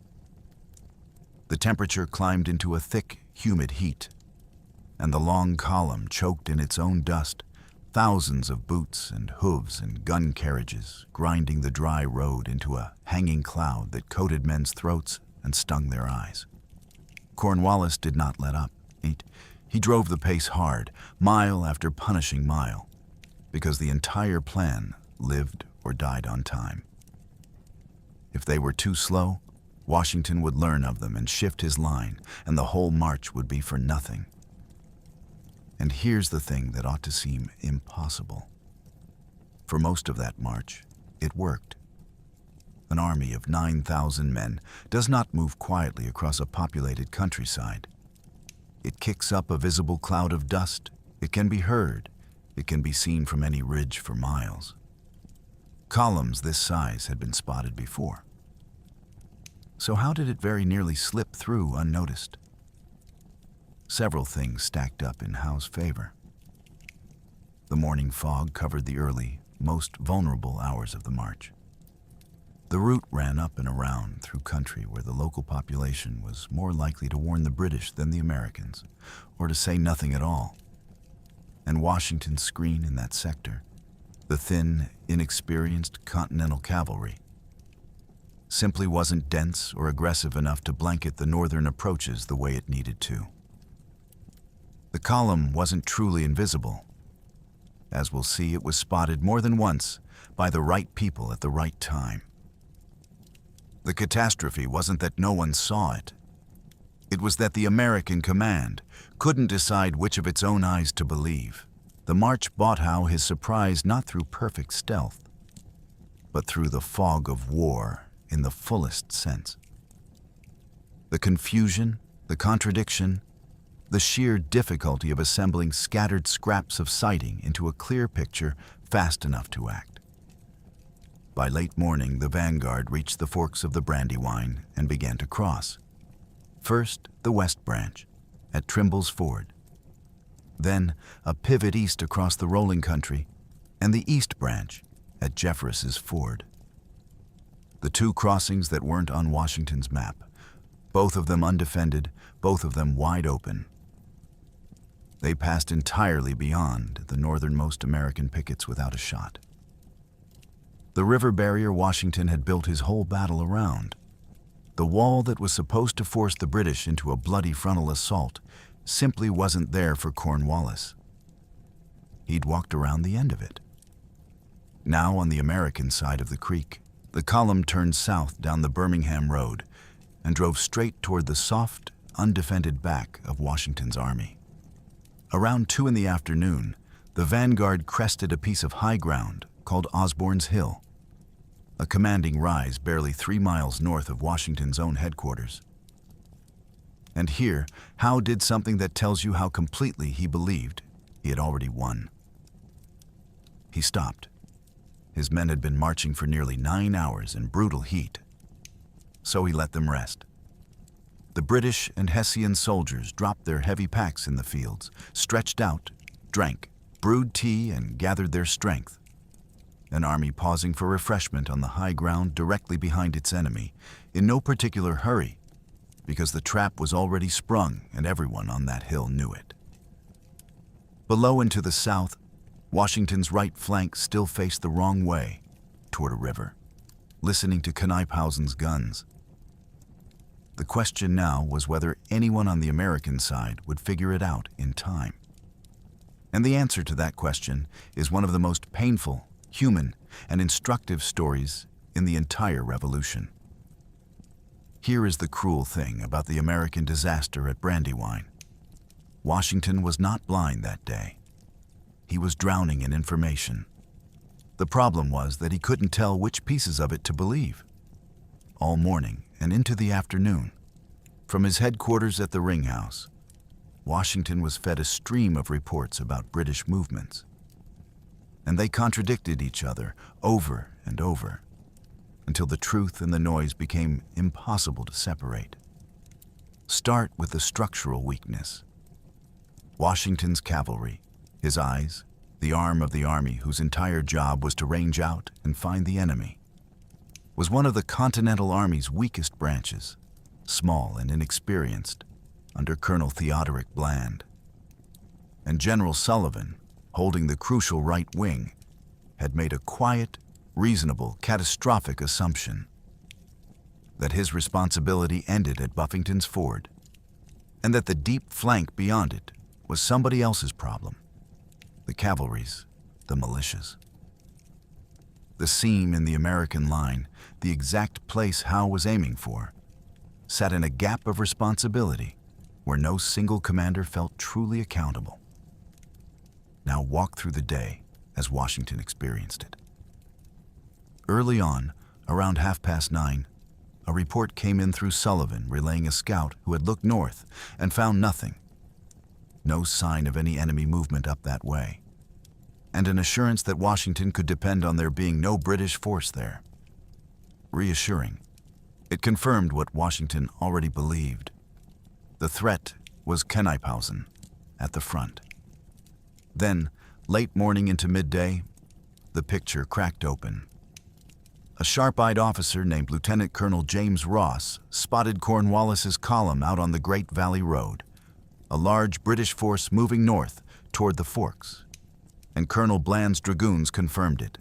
The temperature climbed into a thick, humid heat, and the long column choked in its own dust, thousands of boots and hooves and gun carriages grinding the dry road into a hanging cloud that coated men's throats and stung their eyes. Cornwallis did not let up. He drove the pace hard, mile after punishing mile, because the entire plan lived or died on time. If they were too slow, Washington would learn of them and shift his line, and the whole march would be for nothing. And here's the thing that ought to seem impossible. For most of that march, it worked. An army of 9,000 men does not move quietly across a populated countryside. It kicks up a visible cloud of dust. It can be heard. It can be seen from any ridge for miles. Columns this size had been spotted before. So how did it very nearly slip through unnoticed? Several things stacked up in Howe's favor. The morning fog covered the early, most vulnerable hours of the march. The route ran up and around through country where the local population was more likely to warn the British than the Americans, or to say nothing at all. And Washington's screen in that sector, the thin, inexperienced Continental cavalry, simply wasn't dense or aggressive enough to blanket the northern approaches the way it needed to. The column wasn't truly invisible. As we'll see, it was spotted more than once by the right people at the right time. The catastrophe wasn't that no one saw it. It was that the American command couldn't decide which of its own eyes to believe. The march bought Howe his surprise not through perfect stealth, but through the fog of war in the fullest sense. The confusion, the contradiction, the sheer difficulty of assembling scattered scraps of sighting into a clear picture fast enough to act. By late morning, the vanguard reached the forks of the Brandywine and began to cross. First, the west branch, at Trimble's Ford. Then, a pivot east across the rolling country, and the east branch, at Jeffress's Ford. The two crossings that weren't on Washington's map, both of them undefended, both of them wide open. They passed entirely beyond the northernmost American pickets without a shot. The river barrier Washington had built his whole battle around, the wall that was supposed to force the British into a bloody frontal assault, simply wasn't there for Cornwallis. He'd walked around the end of it. Now on the American side of the creek, the column turned south down the Birmingham road and drove straight toward the soft, undefended back of Washington's army. Around 2 in the afternoon, the vanguard crested a piece of high ground called Osborne's Hill, a commanding rise barely 3 miles north of Washington's own headquarters. And here, Howe did something that tells you how completely he believed he had already won. He stopped. His men had been marching for nearly 9 hours in brutal heat, so he let them rest. The British and Hessian soldiers dropped their heavy packs in the fields, stretched out, drank, brewed tea, and gathered their strength. An army pausing for refreshment on the high ground directly behind its enemy, in no particular hurry, because the trap was already sprung and everyone on that hill knew it. Below and to the south, Washington's right flank still faced the wrong way, toward a river, listening to Knyphausen's guns. The question now was whether anyone on the American side would figure it out in time. And the answer to that question is one of the most painful, human, and instructive stories in the entire Revolution. Here is the cruel thing about the American disaster at Brandywine. Washington was not blind that day. He was drowning in information. The problem was that he couldn't tell which pieces of it to believe. All morning and into the afternoon, from his headquarters at the Ring House, Washington was fed a stream of reports about British movements. and they contradicted each other over and over, until the truth and the noise became impossible to separate. Start with the structural weakness. Washington's cavalry, his eyes, the arm of the army whose entire job was to range out and find the enemy, was one of the Continental Army's weakest branches, small and inexperienced, under Colonel Theodoric Bland. And General Sullivan, holding the crucial right wing, had made a quiet, reasonable, catastrophic assumption that his responsibility ended at Buffington's Ford, and that the deep flank beyond it was somebody else's problem, the cavalry's, the militia's. The seam in the American line, the exact place Howe was aiming for, sat in a gap of responsibility where no single commander felt truly accountable. Now walk through the day as Washington experienced it. Early on, around 9:30, a report came in through Sullivan relaying a scout who had looked north and found nothing. No sign of any enemy movement up that way, and an assurance that Washington could depend on there being no British force there. Reassuring, it confirmed what Washington already believed. The threat was Knyphausen at the front. Then, late morning into midday, the picture cracked open. A sharp-eyed officer named Lieutenant Colonel James Ross spotted Cornwallis's column out on the Great Valley Road, a large British force moving north toward the Forks. And Colonel Bland's dragoons confirmed it,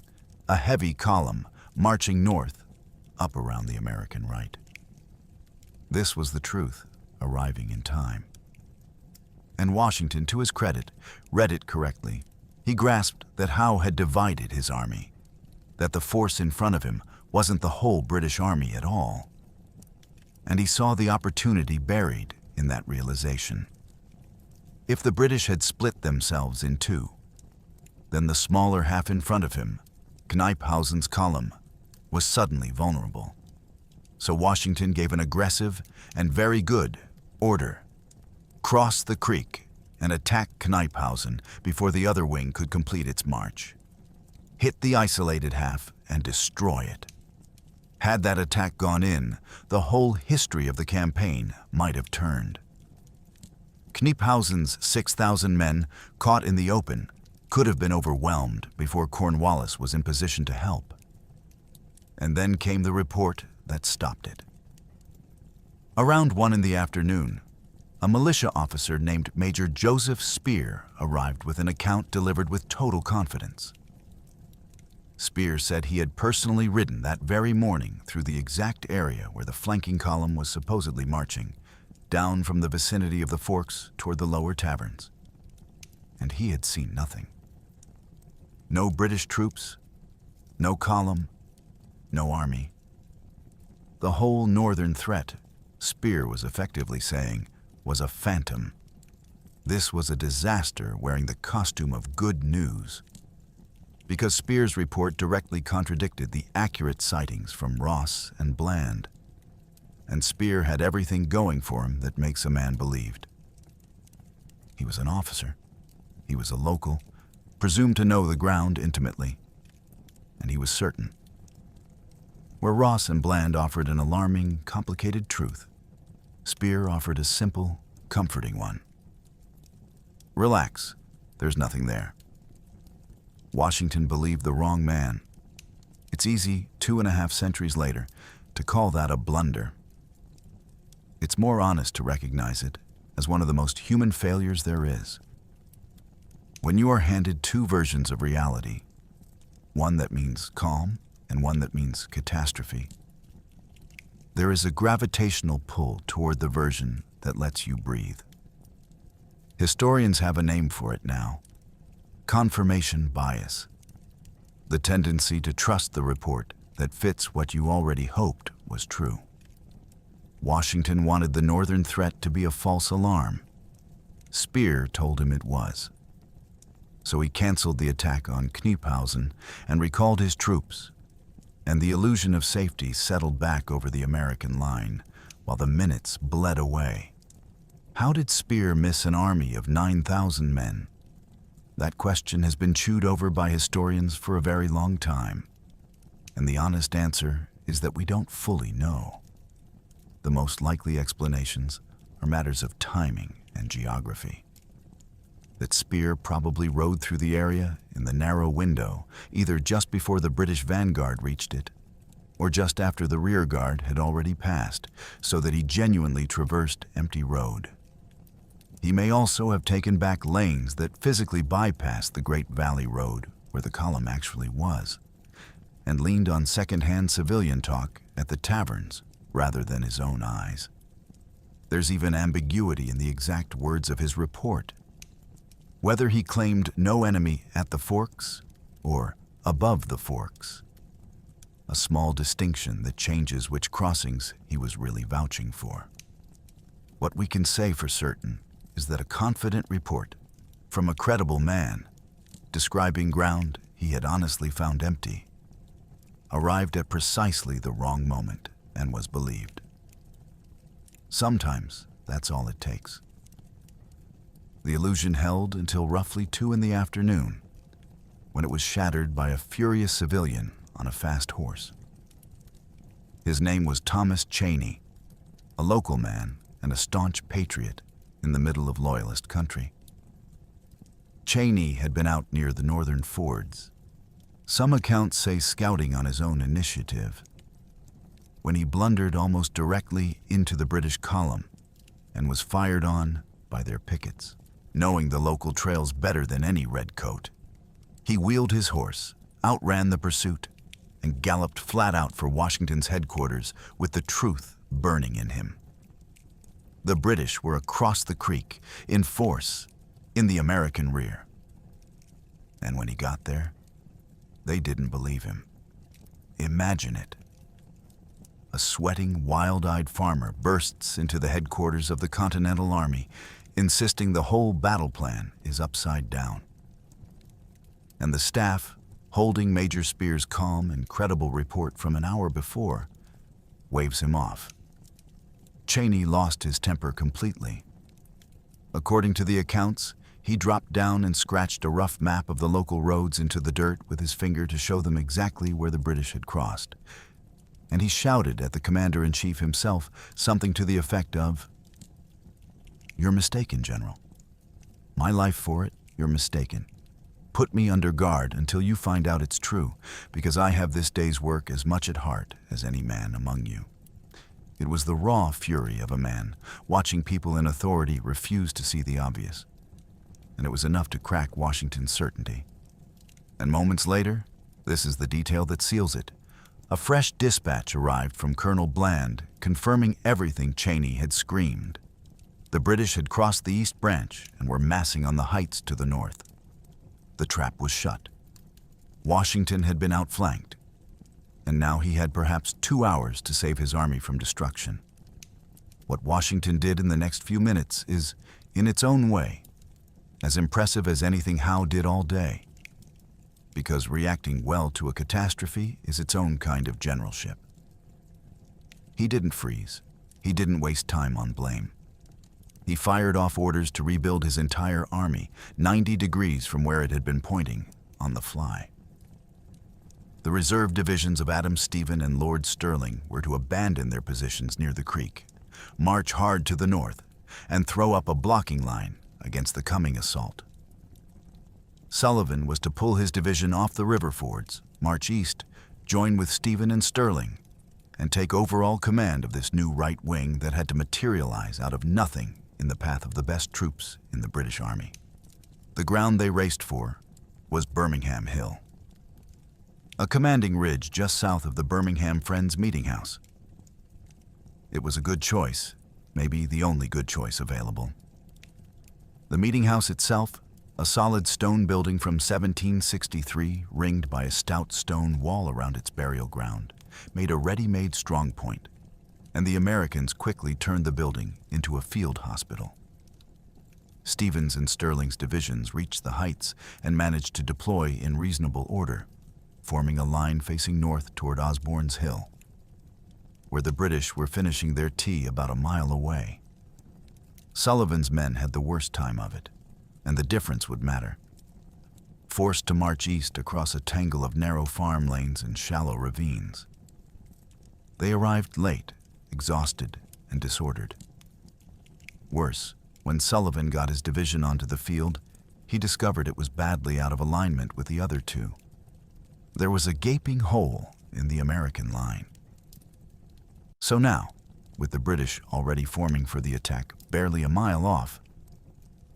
a heavy column marching north, up around the American right. This was the truth, arriving in time. And Washington, to his credit, read it correctly. He grasped that Howe had divided his army, that the force in front of him wasn't the whole British army at all. And he saw the opportunity buried in that realization. If the British had split themselves in two, then the smaller half in front of him, Knyphausen's column, was suddenly vulnerable. So Washington gave an aggressive and very good order: cross the creek and attack Knyphausen before the other wing could complete its march. Hit the isolated half and destroy it. Had that attack gone in, the whole history of the campaign might have turned. Knyphausen's 6,000 men, caught in the open, could have been overwhelmed before Cornwallis was in position to help. And then came the report that stopped it. Around 1 in the afternoon, a militia officer named Major Joseph Spear arrived with an account delivered with total confidence. Spear said he had personally ridden that very morning through the exact area where the flanking column was supposedly marching, down from the vicinity of the Forks toward the lower taverns. And he had seen nothing. No British troops, no column, no army. The whole northern threat, Spear was effectively saying, was a phantom. This was a disaster wearing the costume of good news, because Spear's report directly contradicted the accurate sightings from Ross and Bland, and Spear had everything going for him that makes a man believed. He was an officer. He was a local, presumed to know the ground intimately, and he was certain. Where Ross and Bland offered an alarming, complicated truth, Spear offered a simple, comforting one. Relax, there's nothing there. Washington believed the wrong man. It's easy, 2.5 centuries later, to call that a blunder. It's more honest to recognize it as one of the most human failures there is. When you are handed two versions of reality, one that means calm and one that means catastrophe, there is a gravitational pull toward the version that lets you breathe. Historians have a name for it now: confirmation bias, the tendency to trust the report that fits what you already hoped was true. Washington wanted the northern threat to be a false alarm. Spear told him it was. So he canceled the attack on Knyphausen and recalled his troops, and the illusion of safety settled back over the American line while the minutes bled away. How did Spear miss an army of 9,000 men? That question has been chewed over by historians for a very long time, and the honest answer is that we don't fully know. The most likely explanations are matters of timing and geography. That Spear probably rode through the area in the narrow window, either just before the British vanguard reached it, or just after the rear guard had already passed, so that he genuinely traversed empty road. He may also have taken back lanes that physically bypassed the Great Valley Road where the column actually was, and leaned on second-hand civilian talk at the taverns rather than his own eyes. There's even ambiguity in the exact words of his report. Whether he claimed no enemy at the forks or above the forks. A small distinction that changes which crossings he was really vouching for. What we can say for certain is that a confident report from a credible man describing ground he had honestly found empty arrived at precisely the wrong moment and was believed. Sometimes that's all it takes. The illusion held until roughly 2 in the afternoon, when it was shattered by a furious civilian on a fast horse. His name was Thomas Cheney, a local man and a staunch patriot in the middle of Loyalist country. Cheney had been out near the northern fords, some accounts say scouting on his own initiative, when he blundered almost directly into the British column and was fired on by their pickets. Knowing the local trails better than any redcoat, he wheeled his horse, outran the pursuit, and galloped flat out for Washington's headquarters with the truth burning in him. The British were across the creek, in force, in the American rear. And when he got there, they didn't believe him. Imagine it. A sweating, wild-eyed farmer bursts into the headquarters of the Continental Army, insisting the whole battle plan is upside down. And the staff, holding Major Spear's calm and credible report from an hour before, waves him off. Cheney lost his temper completely. According to the accounts, he dropped down and scratched a rough map of the local roads into the dirt with his finger to show them exactly where the British had crossed. And he shouted at the commander-in-chief himself something to the effect of, "You're mistaken, General. My life for it, you're mistaken. Put me under guard until you find out it's true, because I have this day's work as much at heart as any man among you." It was the raw fury of a man watching people in authority refuse to see the obvious, and it was enough to crack Washington's certainty. And moments later, this is the detail that seals it, a fresh dispatch arrived from Colonel Bland confirming everything Cheney had screamed. The British had crossed the East Branch and were massing on the heights to the north. The trap was shut. Washington had been outflanked, and now he had perhaps 2 hours to save his army from destruction. What Washington did in the next few minutes is, in its own way, as impressive as anything Howe did all day, because reacting well to a catastrophe is its own kind of generalship. He didn't freeze. He didn't waste time on blame. He fired off orders to rebuild his entire army, 90 degrees from where it had been pointing, on the fly. The reserve divisions of Adams Stephen and Lord Stirling were to abandon their positions near the creek, march hard to the north, and throw up a blocking line against the coming assault. Sullivan was to pull his division off the river fords, march east, join with Stephen and Stirling, and take overall command of this new right wing that had to materialize out of nothing in the path of the best troops in the British Army. The ground they raced for was Birmingham Hill, a commanding ridge just south of the Birmingham Friends Meeting House. It was a good choice, maybe the only good choice available. The meeting house itself, a solid stone building from 1763, ringed by a stout stone wall around its burial ground, made a ready-made strong point, and the Americans quickly turned the building into a field hospital. Stevens and Stirling's divisions reached the heights and managed to deploy in reasonable order, forming a line facing north toward Osborne's Hill, where the British were finishing their tea about a mile away. Sullivan's men had the worst time of it, and the difference would matter. forced to march east across a tangle of narrow farm lanes and shallow ravines. They arrived late, exhausted and disordered. Worse, when Sullivan got his division onto the field, he discovered it was badly out of alignment with the other two. There was a gaping hole in the American line. So now, with the British already forming for the attack barely a mile off,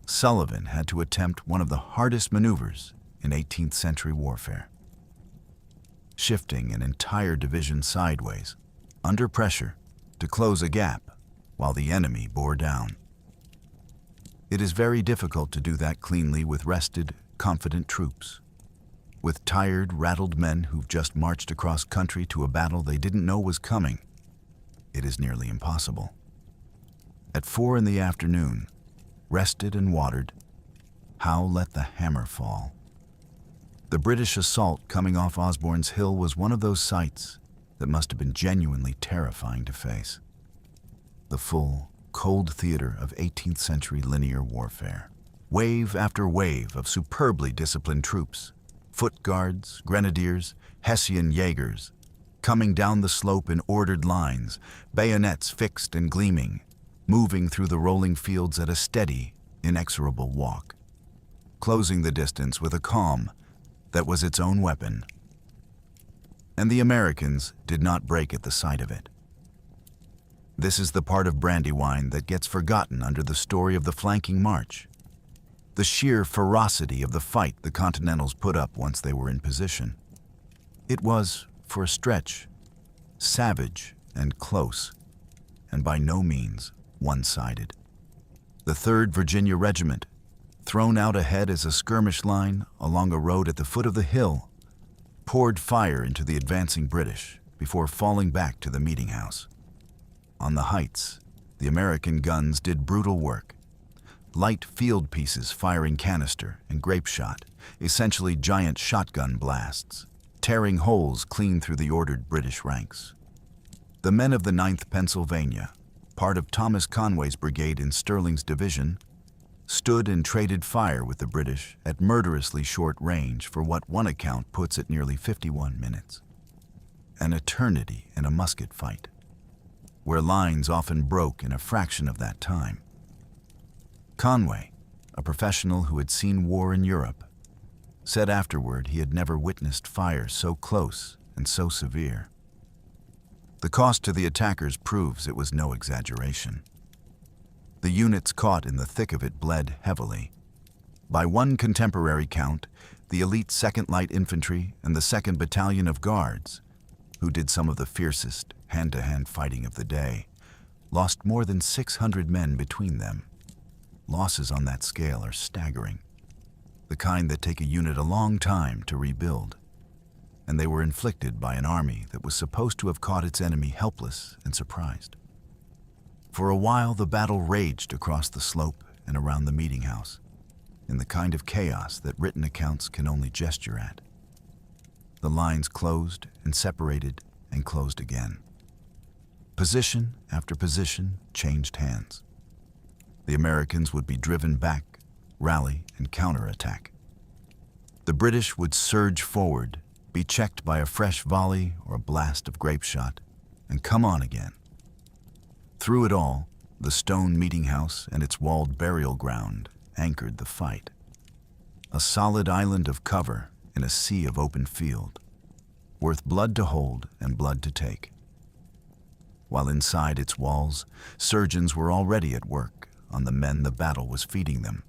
Sullivan had to attempt one of the hardest maneuvers in 18th century warfare. Shifting an entire division sideways, under pressure, to close a gap while the enemy bore down. It is very difficult to do that cleanly with rested, confident troops. With tired, rattled men who've just marched across country to a battle they didn't know was coming, it is nearly impossible. At 4 in the afternoon, rested and watered, Howe let the hammer fall. The British assault coming off Osborne's Hill was one of those sights that must have been genuinely terrifying to face. The full, cold theater of 18th century linear warfare. Wave after wave of superbly disciplined troops, foot guards, grenadiers, Hessian Jaegers, coming down the slope in ordered lines, bayonets fixed and gleaming, moving through the rolling fields at a steady, inexorable walk, closing the distance with a calm that was its own weapon. And the Americans did not break at the sight of it. This is the part of Brandywine that gets forgotten under the story of the flanking march. The sheer ferocity of the fight the Continentals put up once they were in position. It was, for a stretch, savage and close, and by no means one-sided. The 3rd Virginia Regiment, thrown out ahead as a skirmish line along a road at the foot of the hill, poured fire into the advancing British before falling back to the meeting house. On the heights, the American guns did brutal work. Light field pieces firing canister and grape shot, essentially giant shotgun blasts, tearing holes clean through the ordered British ranks. The men of the 9th Pennsylvania, part of Thomas Conway's brigade in Sterling's division, stood and traded fire with the British at murderously short range for what one account puts at nearly 51 minutes. An eternity in a musket fight, where lines often broke in a fraction of that time. Conway, a professional who had seen war in Europe, said afterward he had never witnessed fire so close and so severe. The cost to the attackers proves it was no exaggeration. The units caught in the thick of it bled heavily. By one contemporary count, the elite 2nd Light Infantry and the 2nd Battalion of Guards, who did some of the fiercest hand-to-hand fighting of the day, lost more than 600 men between them. Losses on that scale are staggering, the kind that take a unit a long time to rebuild, and they were inflicted by an army that was supposed to have caught its enemy helpless and surprised. For a while, the battle raged across the slope and around the meeting house, in the kind of chaos that written accounts can only gesture at. The lines closed and separated and closed again. Position after position changed hands. The Americans would be driven back, rally, and counterattack. The British would surge forward, be checked by a fresh volley or a blast of grape shot, and come on again. Through it all, the stone meeting house and its walled burial ground anchored the fight. A solid island of cover in a sea of open field, worth blood to hold and blood to take. While inside its walls, surgeons were already at work on the men the battle was feeding them.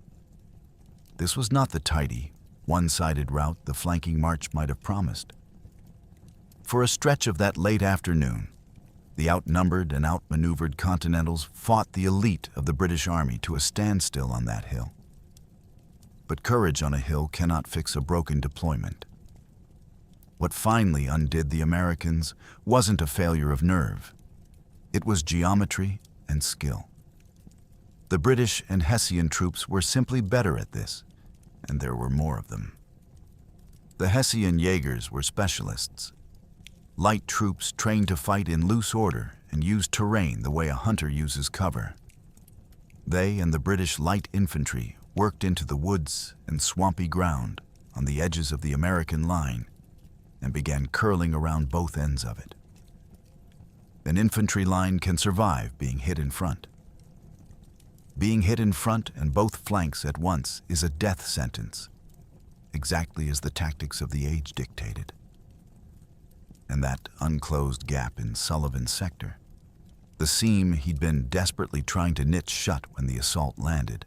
This was not the tidy, one-sided route the flanking march might have promised. For a stretch of that late afternoon, the outnumbered and outmaneuvered Continentals fought the elite of the British Army to a standstill on that hill. But courage on a hill cannot fix a broken deployment. What finally undid the Americans wasn't a failure of nerve. It was geometry and skill. The British and Hessian troops were simply better at this, and there were more of them. The Hessian Jaegers were specialists. Light troops trained to fight in loose order and use terrain the way a hunter uses cover. They and the British light infantry worked into the woods and swampy ground on the edges of the American line and began curling around both ends of it. An infantry line can survive being hit in front. Being hit in front and both flanks at once is a death sentence, exactly as the tactics of the age dictated. And that unclosed gap in Sullivan's sector, the seam he'd been desperately trying to knit shut when the assault landed,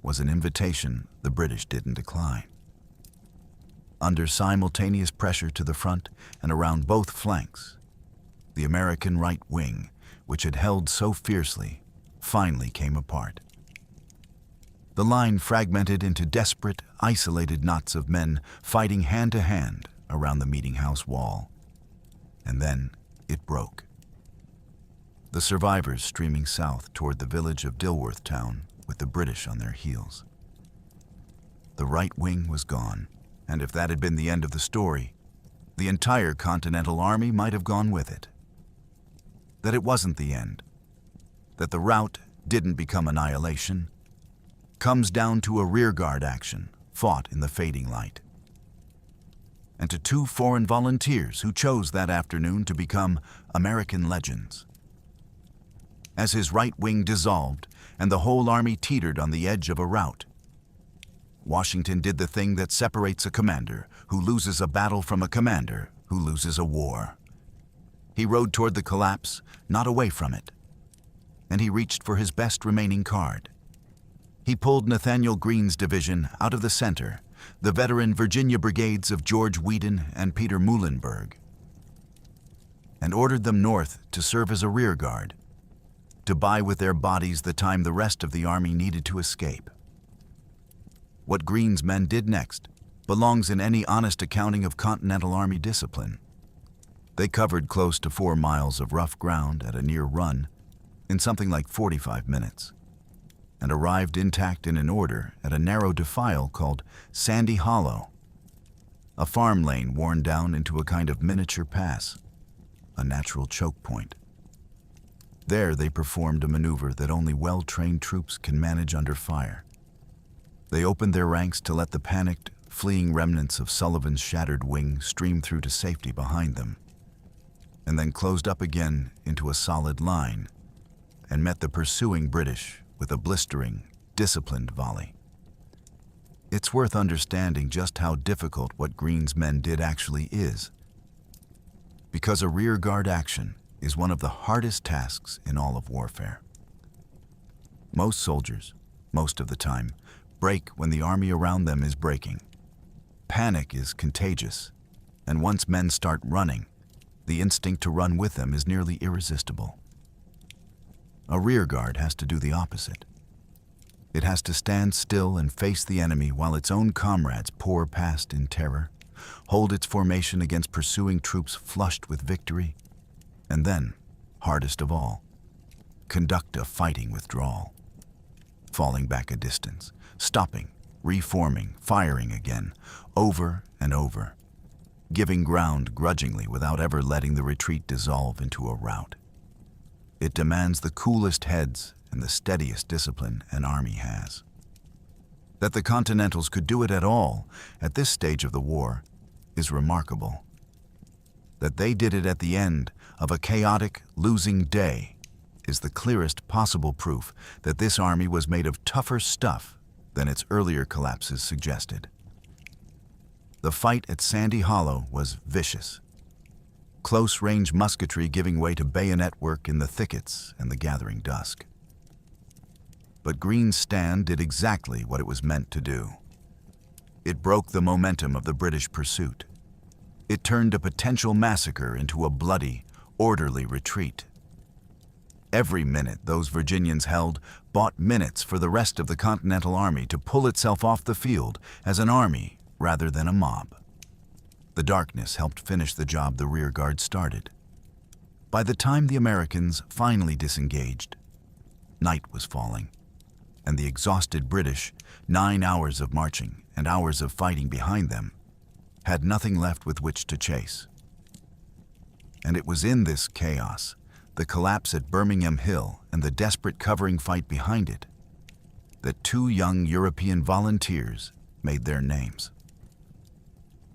was an invitation the British didn't decline. Under simultaneous pressure to the front and around both flanks, the American right wing, which had held so fiercely, finally came apart. The line fragmented into desperate, isolated knots of men fighting hand to hand around the meeting house wall. And then it broke. The survivors streaming south toward the village of Dilworth Town with the British on their heels. The right wing was gone, and if that had been the end of the story, the entire Continental Army might have gone with it. That it wasn't the end, that the rout didn't become annihilation, comes down to a rearguard action fought in the fading light. And to two foreign volunteers who chose that afternoon to become American legends. As his right wing dissolved and the whole army teetered on the edge of a rout, Washington did the thing that separates a commander who loses a battle from a commander who loses a war. He rode toward the collapse, not away from it. And he reached for his best remaining card. He pulled Nathanael Greene's division out of the center, the veteran Virginia brigades of George Whedon and Peter Muhlenberg, and ordered them north to serve as a rearguard, to buy with their bodies the time the rest of the army needed to escape. What Greene's men did next belongs in any honest accounting of Continental Army discipline. They covered close to 4 miles of rough ground at a near run in something like 45 minutes, and arrived intact and in order at a narrow defile called Sandy Hollow, a farm lane worn down into a kind of miniature pass, a natural choke point. There they performed a maneuver that only well-trained troops can manage under fire. They opened their ranks to let the panicked, fleeing remnants of Sullivan's shattered wing stream through to safety behind them, and then closed up again into a solid line and met the pursuing British with a blistering, disciplined volley. It's worth understanding just how difficult what Greene's men did actually is, because a rearguard action is one of the hardest tasks in all of warfare. Most soldiers, most of the time, break when the army around them is breaking. Panic is contagious, and once men start running, the instinct to run with them is nearly irresistible. A rearguard has to do the opposite. It has to stand still and face the enemy while its own comrades pour past in terror, hold its formation against pursuing troops flushed with victory, and then, hardest of all, conduct a fighting withdrawal, falling back a distance, stopping, reforming, firing again, over and over, giving ground grudgingly without ever letting the retreat dissolve into a rout. It demands the coolest heads and the steadiest discipline an army has. That the Continentals could do it at all at this stage of the war is remarkable. That they did it at the end of a chaotic, losing day is the clearest possible proof that this army was made of tougher stuff than its earlier collapses suggested. The fight at Sandy Hollow was vicious. Close-range musketry giving way to bayonet work in the thickets and the gathering dusk. But Greene's stand did exactly what it was meant to do. It broke the momentum of the British pursuit. It turned a potential massacre into a bloody, orderly retreat. Every minute those Virginians held bought minutes for the rest of the Continental Army to pull itself off the field as an army rather than a mob. The darkness helped finish the job the rearguard started. By the time the Americans finally disengaged, night was falling, and the exhausted British, 9 hours of marching and hours of fighting behind them, had nothing left with which to chase. And it was in this chaos, the collapse at Birmingham Hill and the desperate covering fight behind it, that 2 young European volunteers made their names.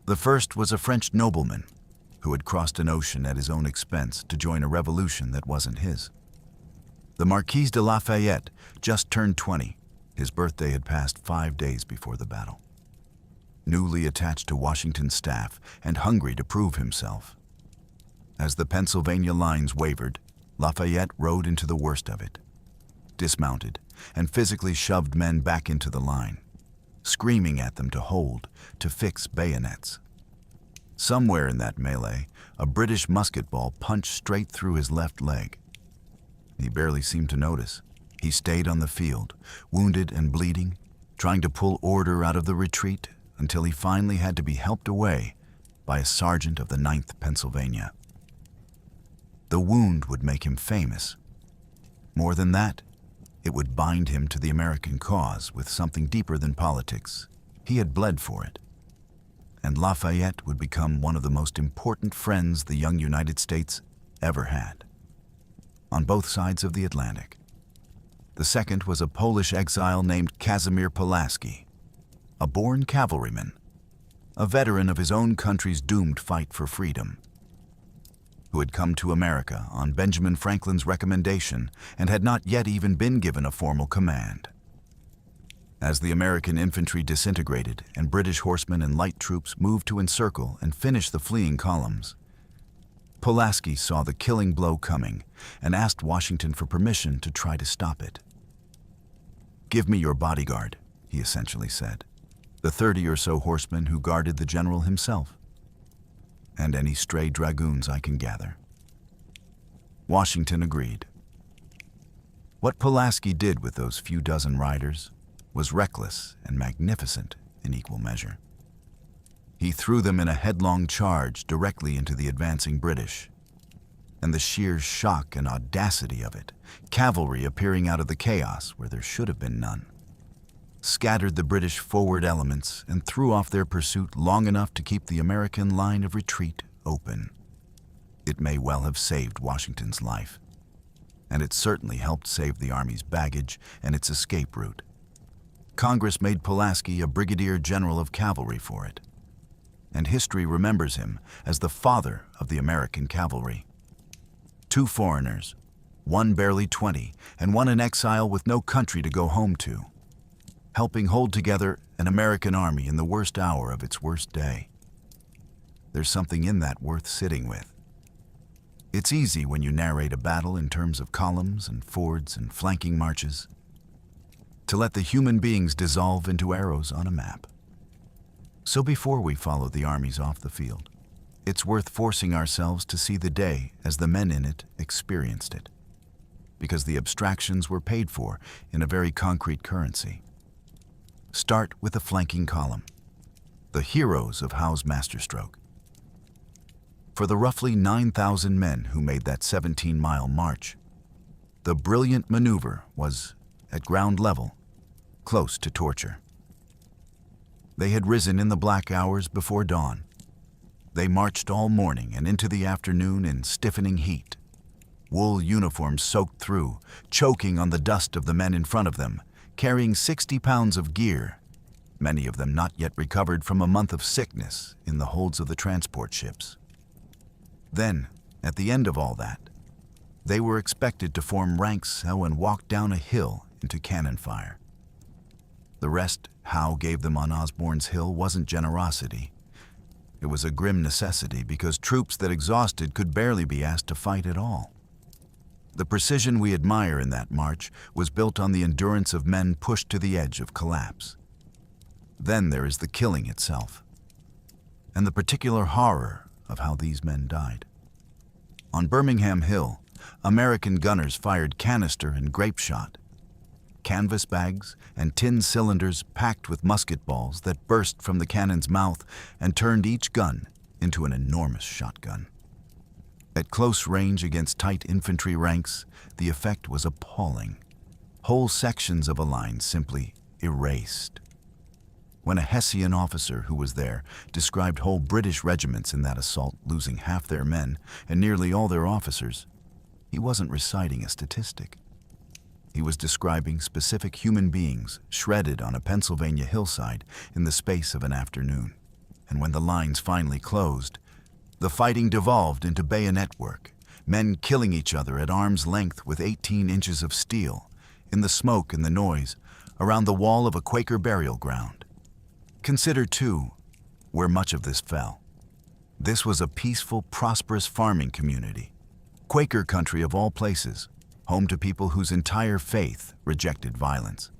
The first was a French nobleman who had crossed an ocean at his own expense to join a revolution that wasn't his. The Marquis de Lafayette just turned 20. His birthday had passed 5 days before the battle. Newly attached to Washington's staff and hungry to prove himself. As the Pennsylvania lines wavered, Lafayette rode into the worst of it, dismounted, and physically shoved men back into the line, screaming at them to hold, to fix bayonets. Somewhere in that melee, a British musket ball punched straight through his left leg. He barely seemed to notice. He stayed on the field, wounded and bleeding, trying to pull order out of the retreat until he finally had to be helped away by a sergeant of the 9th Pennsylvania. The wound would make him famous. More than that, it would bind him to the American cause with something deeper than politics. He had bled for it. And Lafayette would become one of the most important friends the young United States ever had. On both sides of the Atlantic. The second was a Polish exile named Casimir Pulaski, a born cavalryman, a veteran of his own country's doomed fight for freedom, who had come to America on Benjamin Franklin's recommendation and had not yet even been given a formal command. As the American infantry disintegrated and British horsemen and light troops moved to encircle and finish the fleeing columns, Pulaski saw the killing blow coming and asked Washington for permission to try to stop it. "Give me your bodyguard," he essentially said, "the 30 or so horsemen who guarded the general himself, and any stray dragoons I can gather." Washington agreed. What Pulaski did with those few dozen riders was reckless and magnificent in equal measure. He threw them in a headlong charge directly into the advancing British. And the sheer shock and audacity of it, cavalry appearing out of the chaos where there should have been none, scattered the British forward elements and threw off their pursuit long enough to keep the American line of retreat open. It may well have saved Washington's life, and it certainly helped save the Army's baggage and its escape route. Congress made Pulaski a brigadier general of cavalry for it, and history remembers him as the father of the American cavalry. 2 foreigners, one barely 20 and one in exile with no country to go home to, helping hold together an American army in the worst hour of its worst day. There's something in that worth sitting with. It's easy when you narrate a battle in terms of columns and fords and flanking marches, to let the human beings dissolve into arrows on a map. So before we follow the armies off the field, it's worth forcing ourselves to see the day as the men in it experienced it, because the abstractions were paid for in a very concrete currency. Start with the flanking column, the heroes of Howe's masterstroke. For the roughly 9,000 men who made that 17-mile march, the brilliant maneuver was, at ground level, close to torture. They had risen in the black hours before dawn. They marched all morning and into the afternoon in stiffening heat, wool uniforms soaked through, choking on the dust of the men in front of them, carrying 60 pounds of gear, many of them not yet recovered from a month of sickness in the holds of the transport ships. Then, at the end of all that, they were expected to form ranks and walk down a hill into cannon fire. The rest Howe gave them on Osborne's Hill wasn't generosity. It was a grim necessity because troops that exhausted could barely be asked to fight at all. The precision we admire in that march was built on the endurance of men pushed to the edge of collapse. Then there is the killing itself, and the particular horror of how these men died. On Birmingham Hill, American gunners fired canister and grape shot, canvas bags and tin cylinders packed with musket balls that burst from the cannon's mouth and turned each gun into an enormous shotgun. At close range against tight infantry ranks, the effect was appalling. Whole sections of a line simply erased. When a Hessian officer who was there described whole British regiments in that assault losing half their men and nearly all their officers, he wasn't reciting a statistic. He was describing specific human beings shredded on a Pennsylvania hillside in the space of an afternoon. and when the lines finally closed, the fighting devolved into bayonet work, men killing each other at arm's length with 18 inches of steel, in the smoke and the noise, around the wall of a Quaker burial ground. Consider, too, where much of this fell. This was a peaceful, prosperous farming community, Quaker country of all places, home to people whose entire faith rejected violence.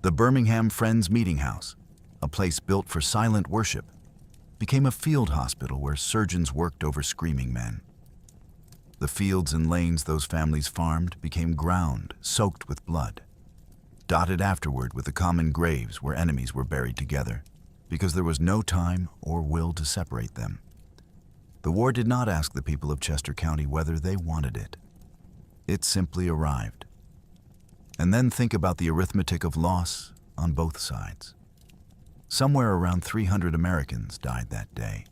The Birmingham Friends Meeting House, a place built for silent worship, became a field hospital where surgeons worked over screaming men. The fields and lanes those families farmed became ground, soaked with blood, dotted afterward with the common graves where enemies were buried together, because there was no time or will to separate them. The war did not ask the people of Chester County whether they wanted it. It simply arrived. And then think about the arithmetic of loss on both sides. Somewhere around 300 Americans died that day,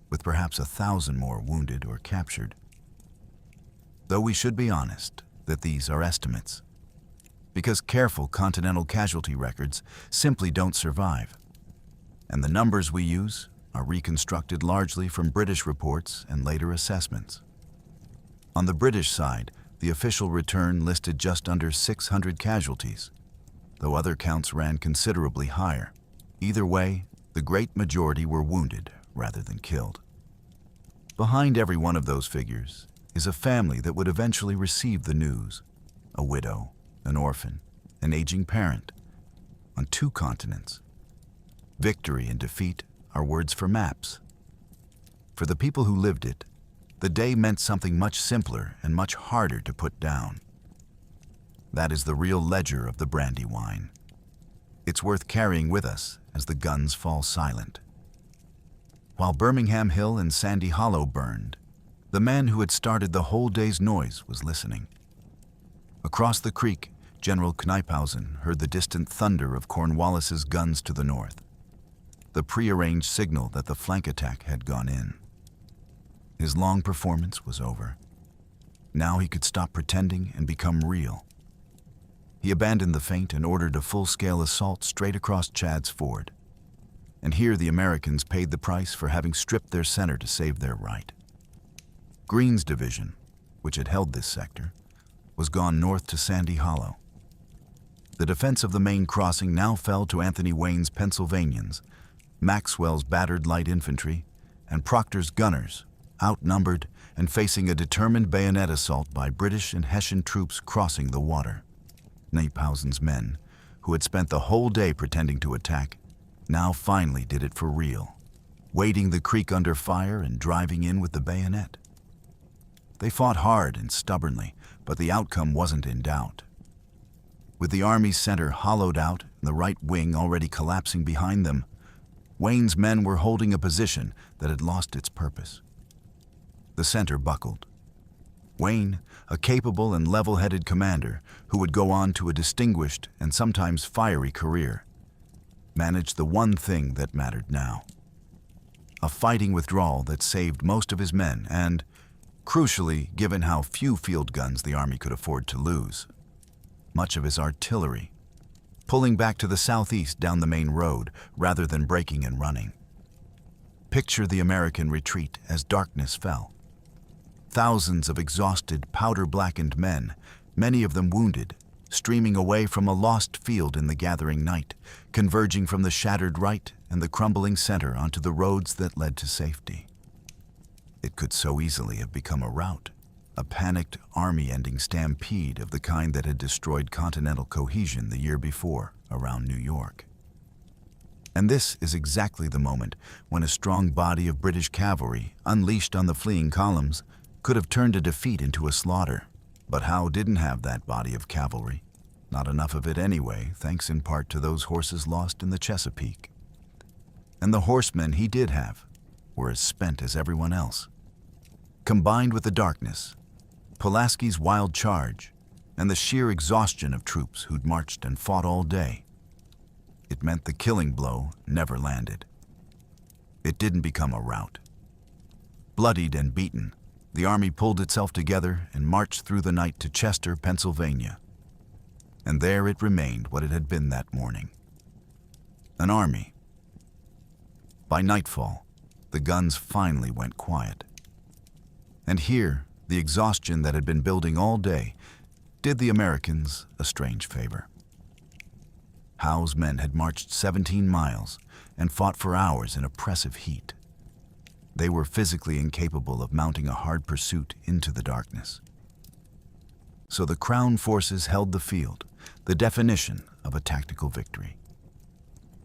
with perhaps 1,000 more wounded or captured. Though we should be honest that these are estimates, because careful Continental casualty records simply don't survive, and the numbers we use are reconstructed largely from British reports and later assessments. On the British side, the official return listed just under 600 casualties, though other counts ran considerably higher. Either way, the great majority were wounded rather than killed. Behind every one of those figures is a family that would eventually receive the news, a widow, an orphan, an aging parent, on 2 continents. Victory and defeat are words for maps. For the people who lived it, the day meant something much simpler and much harder to put down. That is the real ledger of the Brandywine. It's worth carrying with us as the guns fall silent. While Birmingham Hill and Sandy Hollow burned, the man who had started the whole day's noise was listening. Across the creek, General Knyphausen heard the distant thunder of Cornwallis's guns to the north, the prearranged signal that the flank attack had gone in. His long performance was over. Now he could stop pretending and become real. He abandoned the feint and ordered a full-scale assault straight across Chad's Ford. And here the Americans paid the price for having stripped their center to save their right. Greene's division, which had held this sector, was gone north to Sandy Hollow. The defense of the main crossing now fell to Anthony Wayne's Pennsylvanians, Maxwell's battered light infantry, and Proctor's gunners, outnumbered and facing a determined bayonet assault by British and Hessian troops crossing the water. Knyphausen's men, who had spent the whole day pretending to attack, now finally did it for real, wading the creek under fire and driving in with the bayonet. They fought hard and stubbornly, but the outcome wasn't in doubt. With the Army's center hollowed out and the right wing already collapsing behind them, Wayne's men were holding a position that had lost its purpose. The center buckled. Wayne, a capable and level-headed commander who would go on to a distinguished and sometimes fiery career, managed the one thing that mattered now. A fighting withdrawal that saved most of his men and, crucially, given how few field guns the Army could afford to lose, much of his artillery, pulling back to the southeast down the main road rather than breaking and running. Picture the American retreat as darkness fell. Thousands of exhausted, powder-blackened men, many of them wounded, streaming away from a lost field in the gathering night, converging from the shattered right and the crumbling center onto the roads that led to safety. It could so easily have become a rout, a panicked, army-ending stampede of the kind that had destroyed Continental cohesion the year before around New York. And this is exactly the moment when a strong body of British cavalry, unleashed on the fleeing columns, could have turned a defeat into a slaughter. But Howe didn't have that body of cavalry. Not enough of it anyway, thanks in part to those horses lost in the Chesapeake. And the horsemen he did have were as spent as everyone else. Combined with the darkness, Pulaski's wild charge, and the sheer exhaustion of troops who'd marched and fought all day, it meant the killing blow never landed. It didn't become a rout. Bloodied and beaten, the Army pulled itself together and marched through the night to Chester, Pennsylvania. And there it remained what it had been that morning. An army. By nightfall, the guns finally went quiet. And here, the exhaustion that had been building all day did the Americans a strange favor. Howe's men had marched 17 miles and fought for hours in oppressive heat. They were physically incapable of mounting a hard pursuit into the darkness. So the Crown forces held the field, the definition of a tactical victory,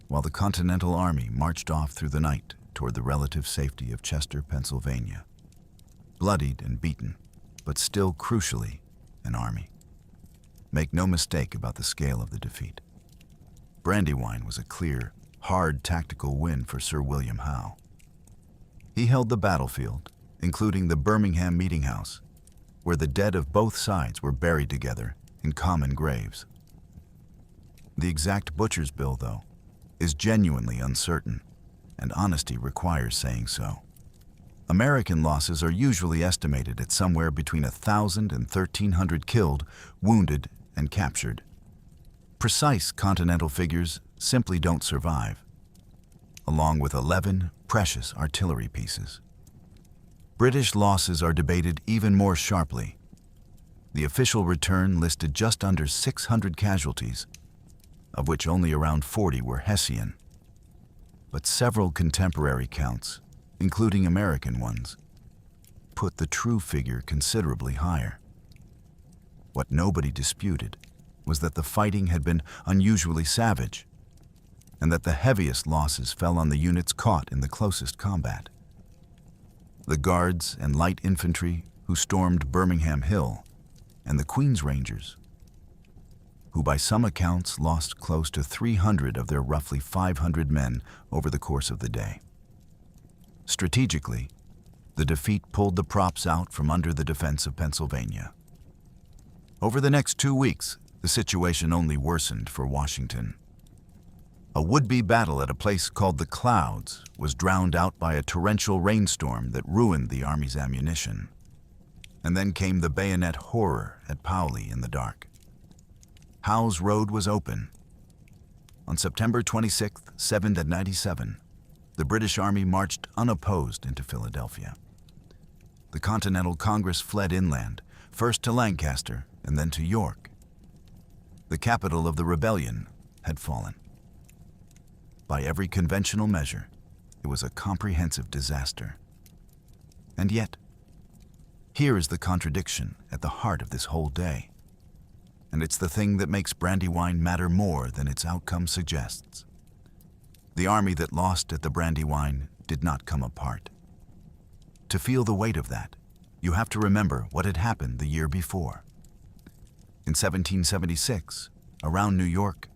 while the Continental Army marched off through the night toward the relative safety of Chester, Pennsylvania, bloodied and beaten, but still crucially an army. Make no mistake about the scale of the defeat. Brandywine was a clear, hard tactical win for Sir William Howe. He held the battlefield, including the Birmingham meeting house, where the dead of both sides were buried together in common graves. The exact butcher's bill, though, is genuinely uncertain, and honesty requires saying so. American losses are usually estimated at somewhere between 1,000 and 1,300 killed, wounded, and captured. Precise Continental figures simply don't survive, along with 11 precious artillery pieces. British losses are debated even more sharply. The official return listed just under 600 casualties, of which only around 40 were Hessian. But several contemporary counts, including American ones, put the true figure considerably higher. What nobody disputed was that the fighting had been unusually savage, and that the heaviest losses fell on the units caught in the closest combat. The Guards and light infantry who stormed Birmingham Hill, and the Queen's Rangers, who by some accounts lost close to 300 of their roughly 500 men over the course of the day. Strategically, the defeat pulled the props out from under the defense of Pennsylvania. Over the next 2 weeks, the situation only worsened for Washington. A would-be battle at a place called the Clouds was drowned out by a torrential rainstorm that ruined the Army's ammunition. And then came the bayonet horror at Paoli in the dark. Howe's road was open. On September 26, 797, the British Army marched unopposed into Philadelphia. The Continental Congress fled inland, first to Lancaster and then to York. The capital of the rebellion had fallen. By every conventional measure, it was a comprehensive disaster. And yet, here is the contradiction at the heart of this whole day. And it's the thing that makes Brandywine matter more than its outcome suggests. The army that lost at the Brandywine did not come apart. To feel the weight of that, you have to remember what had happened the year before. In 1776, around New York,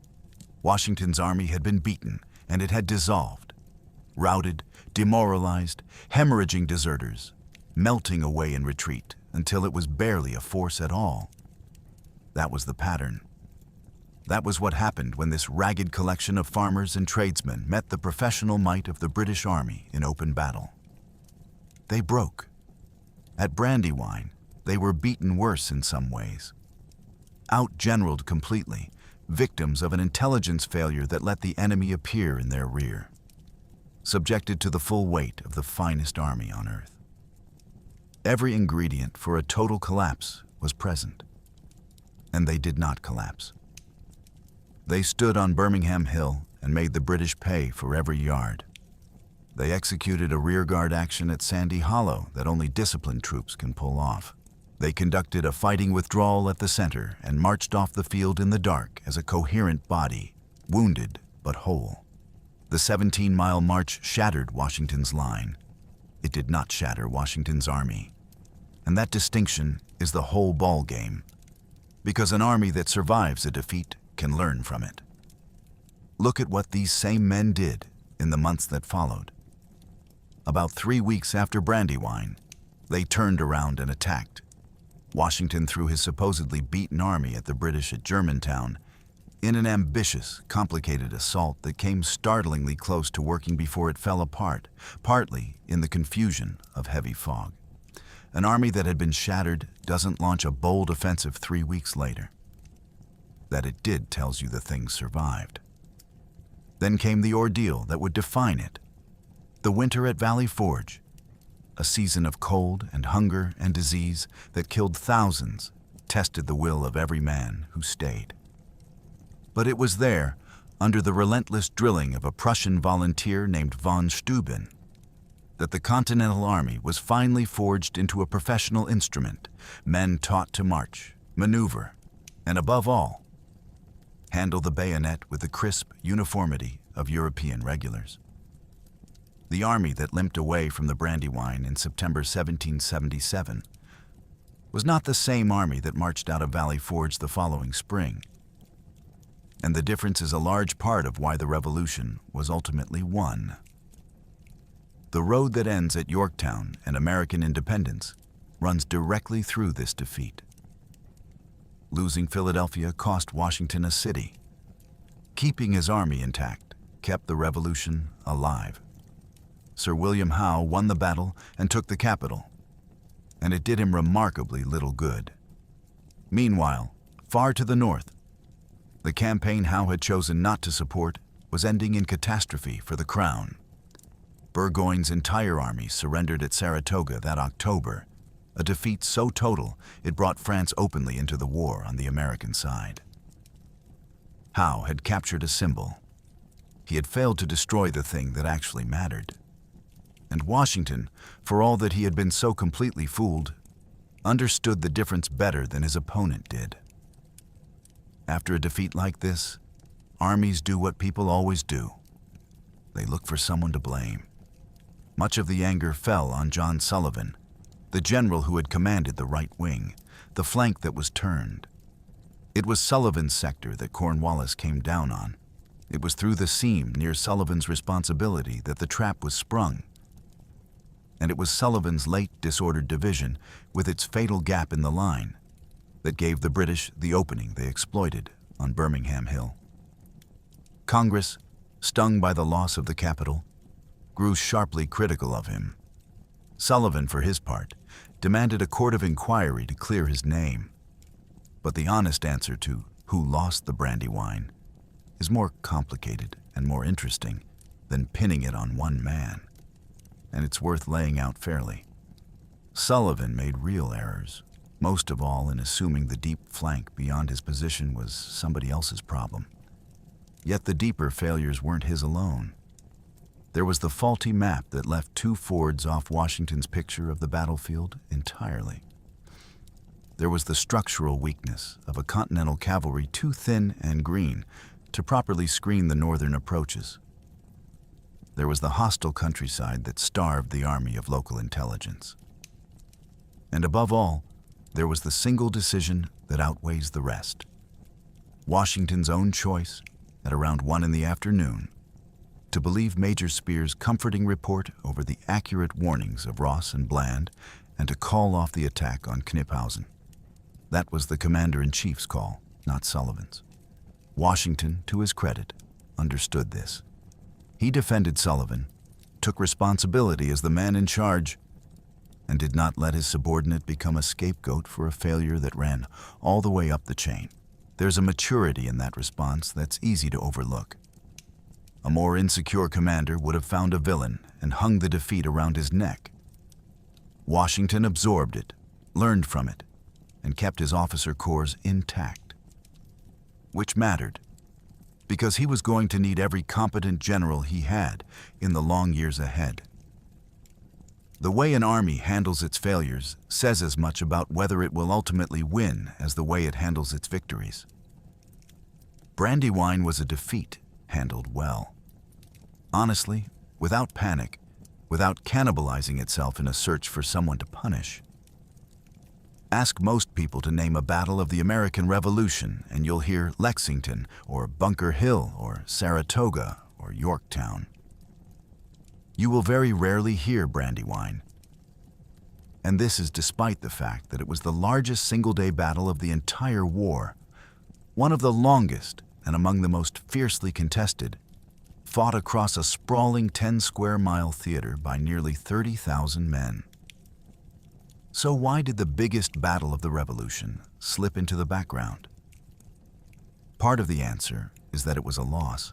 Washington's army had been beaten and it had dissolved, routed, demoralized, hemorrhaging deserters, melting away in retreat until it was barely a force at all. That was the pattern. That was what happened when this ragged collection of farmers and tradesmen met the professional might of the British Army in open battle. They broke. At Brandywine, they were beaten worse in some ways. Out-generaled completely, victims of an intelligence failure that let the enemy appear in their rear, subjected to the full weight of the finest army on earth. Every ingredient for a total collapse was present, and they did not collapse. They stood on Birmingham Hill and made the British pay for every yard. They executed a rearguard action at Sandy Hollow that only disciplined troops can pull off. They conducted a fighting withdrawal at the center and marched off the field in the dark as a coherent body, wounded but whole. The 17-mile march shattered Washington's line. It did not shatter Washington's army. And that distinction is the whole ball game, because an army that survives a defeat can learn from it. Look at what these same men did in the months that followed. About 3 weeks after Brandywine, they turned around and attacked. Washington threw his supposedly beaten army at the British at Germantown in an ambitious, complicated assault that came startlingly close to working before it fell apart, partly in the confusion of heavy fog. An army that had been shattered doesn't launch a bold offensive 3 weeks later. That it did tells you the thing survived. Then came the ordeal that would define it. The winter at Valley Forge, a season of cold and hunger and disease that killed thousands, tested the will of every man who stayed. But it was there, under the relentless drilling of a Prussian volunteer named von Steuben, that the Continental Army was finally forged into a professional instrument, men taught to march, maneuver, and above all, handle the bayonet with the crisp uniformity of European regulars. The army that limped away from the Brandywine in September 1777 was not the same army that marched out of Valley Forge the following spring. And the difference is a large part of why the revolution was ultimately won. The road that ends at Yorktown and American independence runs directly through this defeat. Losing Philadelphia cost Washington a city. Keeping his army intact kept the revolution alive. Sir William Howe won the battle and took the capital, and it did him remarkably little good. Meanwhile, far to the north, the campaign Howe had chosen not to support was ending in catastrophe for the crown. Burgoyne's entire army surrendered at Saratoga that October, a defeat so total it brought France openly into the war on the American side. Howe had captured a symbol. He had failed to destroy the thing that actually mattered. And Washington, for all that he had been so completely fooled, understood the difference better than his opponent did. After a defeat like this, armies do what people always do. They look for someone to blame. Much of the anger fell on John Sullivan, the general who had commanded the right wing, the flank that was turned. It was Sullivan's sector that Cornwallis came down on. It was through the seam near Sullivan's responsibility that the trap was sprung. And it was Sullivan's late disordered division, with its fatal gap in the line, that gave the British the opening they exploited on Birmingham Hill. Congress, stung by the loss of the capital, grew sharply critical of him. Sullivan, for his part, demanded a court of inquiry to clear his name. But the honest answer to who lost the Brandywine is more complicated and more interesting than pinning it on one man, and it's worth laying out fairly. Sullivan made real errors, most of all in assuming the deep flank beyond his position was somebody else's problem. Yet the deeper failures weren't his alone. There was the faulty map that left 2 fords off Washington's picture of the battlefield entirely. There was the structural weakness of a Continental cavalry too thin and green to properly screen the northern approaches. There was the hostile countryside that starved the army of local intelligence. And above all, there was the single decision that outweighs the rest. Washington's own choice, at around 1 in the afternoon, to believe Major Spear's comforting report over the accurate warnings of Ross and Bland, and to call off the attack on Kniphausen. That was the commander-in-chief's call, not Sullivan's. Washington, to his credit, understood this. He defended Sullivan, took responsibility as the man in charge, and did not let his subordinate become a scapegoat for a failure that ran all the way up the chain. There's a maturity in that response that's easy to overlook. A more insecure commander would have found a villain and hung the defeat around his neck. Washington absorbed it, learned from it, and kept his officer corps intact. Which mattered, because he was going to need every competent general he had in the long years ahead. The way an army handles its failures says as much about whether it will ultimately win as the way it handles its victories. Brandywine was a defeat handled well. Honestly, without panic, without cannibalizing itself in a search for someone to punish. Ask most people to name a battle of the American Revolution, and you'll hear Lexington, or Bunker Hill, or Saratoga, or Yorktown. You will very rarely hear Brandywine. And this is despite the fact that it was the largest single-day battle of the entire war, one of the longest and among the most fiercely contested, fought across a sprawling 10-square-mile theater by nearly 30,000 men. So why did the biggest battle of the Revolution slip into the background? Part of the answer is that it was a loss.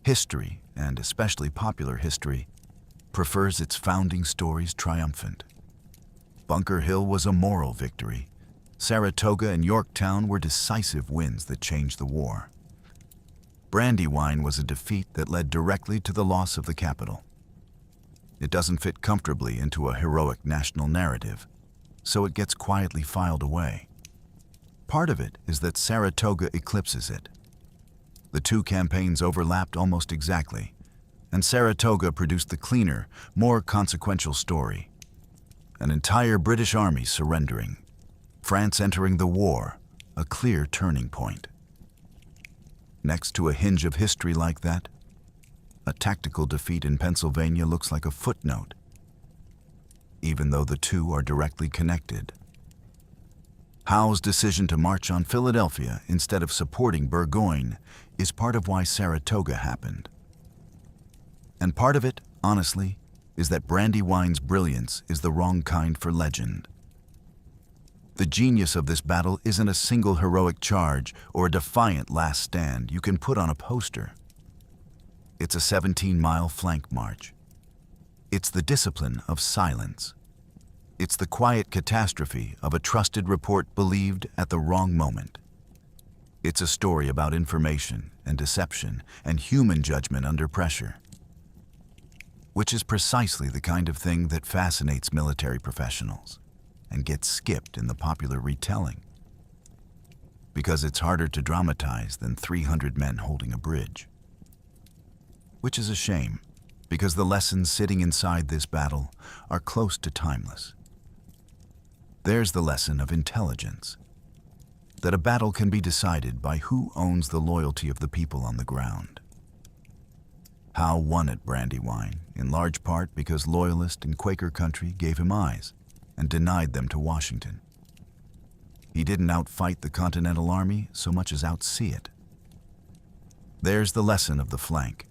History, and especially popular history, prefers its founding stories triumphant. Bunker Hill was a moral victory. Saratoga and Yorktown were decisive wins that changed the war. Brandywine was a defeat that led directly to the loss of the capital. It doesn't fit comfortably into a heroic national narrative, so it gets quietly filed away. Part of it is that Saratoga eclipses it. The two campaigns overlapped almost exactly, and Saratoga produced the cleaner, more consequential story. An entire British army surrendering, France entering the war, a clear turning point. Next to a hinge of history like that, a tactical defeat in Pennsylvania looks like a footnote, even though the two are directly connected. Howe's decision to march on Philadelphia instead of supporting Burgoyne is part of why Saratoga happened. And part of it, honestly, is that Brandywine's brilliance is the wrong kind for legend. The genius of this battle isn't a single heroic charge or a defiant last stand you can put on a poster. It's a 17-mile flank march. It's the discipline of silence. It's the quiet catastrophe of a trusted report believed at the wrong moment. It's a story about information and deception and human judgment under pressure, which is precisely the kind of thing that fascinates military professionals and gets skipped in the popular retelling, because it's harder to dramatize than 300 men holding a bridge. Which is a shame, because the lessons sitting inside this battle are close to timeless. There's the lesson of intelligence, that a battle can be decided by who owns the loyalty of the people on the ground. Howe won at Brandywine, in large part because Loyalist and Quaker country gave him eyes and denied them to Washington. He didn't outfight the Continental Army so much as outsee it. There's the lesson of the flank,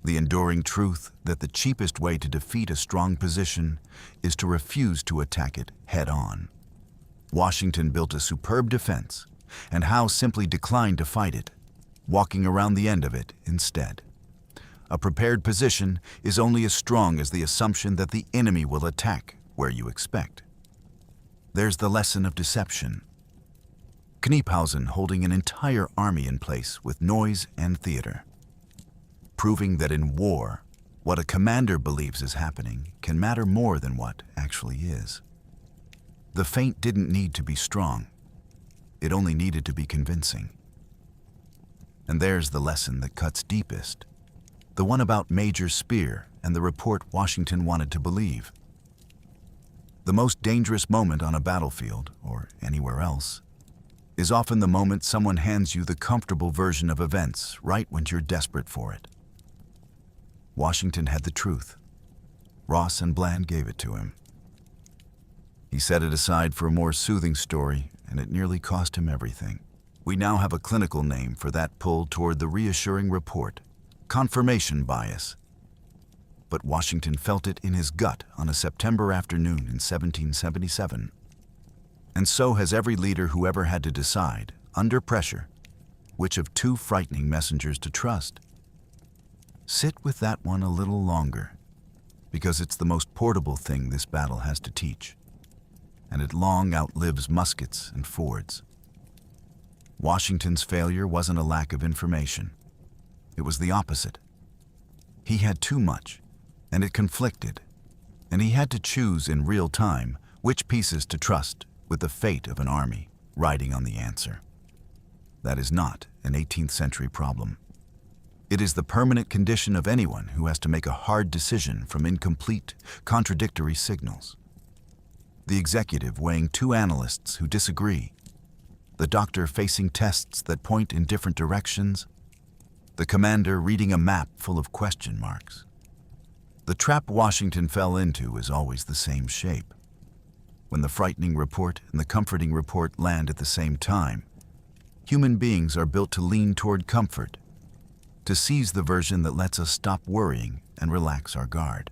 the enduring truth that the cheapest way to defeat a strong position is to refuse to attack it head-on. Washington built a superb defense, and Howe simply declined to fight it, walking around the end of it instead. A prepared position is only as strong as the assumption that the enemy will attack where you expect. There's the lesson of deception. Knyphausen holding an entire army in place with noise and theater, proving that in war, what a commander believes is happening can matter more than what actually is. The feint didn't need to be strong. It only needed to be convincing. And there's the lesson that cuts deepest, the one about Major Spear and the report Washington wanted to believe. The most dangerous moment on a battlefield, or anywhere else, is often the moment someone hands you the comfortable version of events right when you're desperate for it. Washington had the truth. Ross and Bland gave it to him. He set it aside for a more soothing story, and it nearly cost him everything. We now have a clinical name for that pull toward the reassuring report, confirmation bias. But Washington felt it in his gut on a September afternoon in 1777. And so has every leader who ever had to decide, under pressure, which of two frightening messengers to trust. Sit with that one a little longer, because it's the most portable thing this battle has to teach, and it long outlives muskets and Fords. Washington's failure wasn't a lack of information. It was the opposite. He had too much, and it conflicted, and he had to choose in real time which pieces to trust with the fate of an army riding on the answer. That is not an 18th century problem. It is the permanent condition of anyone who has to make a hard decision from incomplete, contradictory signals. The executive weighing two analysts who disagree, the doctor facing tests that point in different directions, the commander reading a map full of question marks. The trap Washington fell into is always the same shape. When the frightening report and the comforting report land at the same time, human beings are built to lean toward comfort, to seize the version that lets us stop worrying and relax our guard.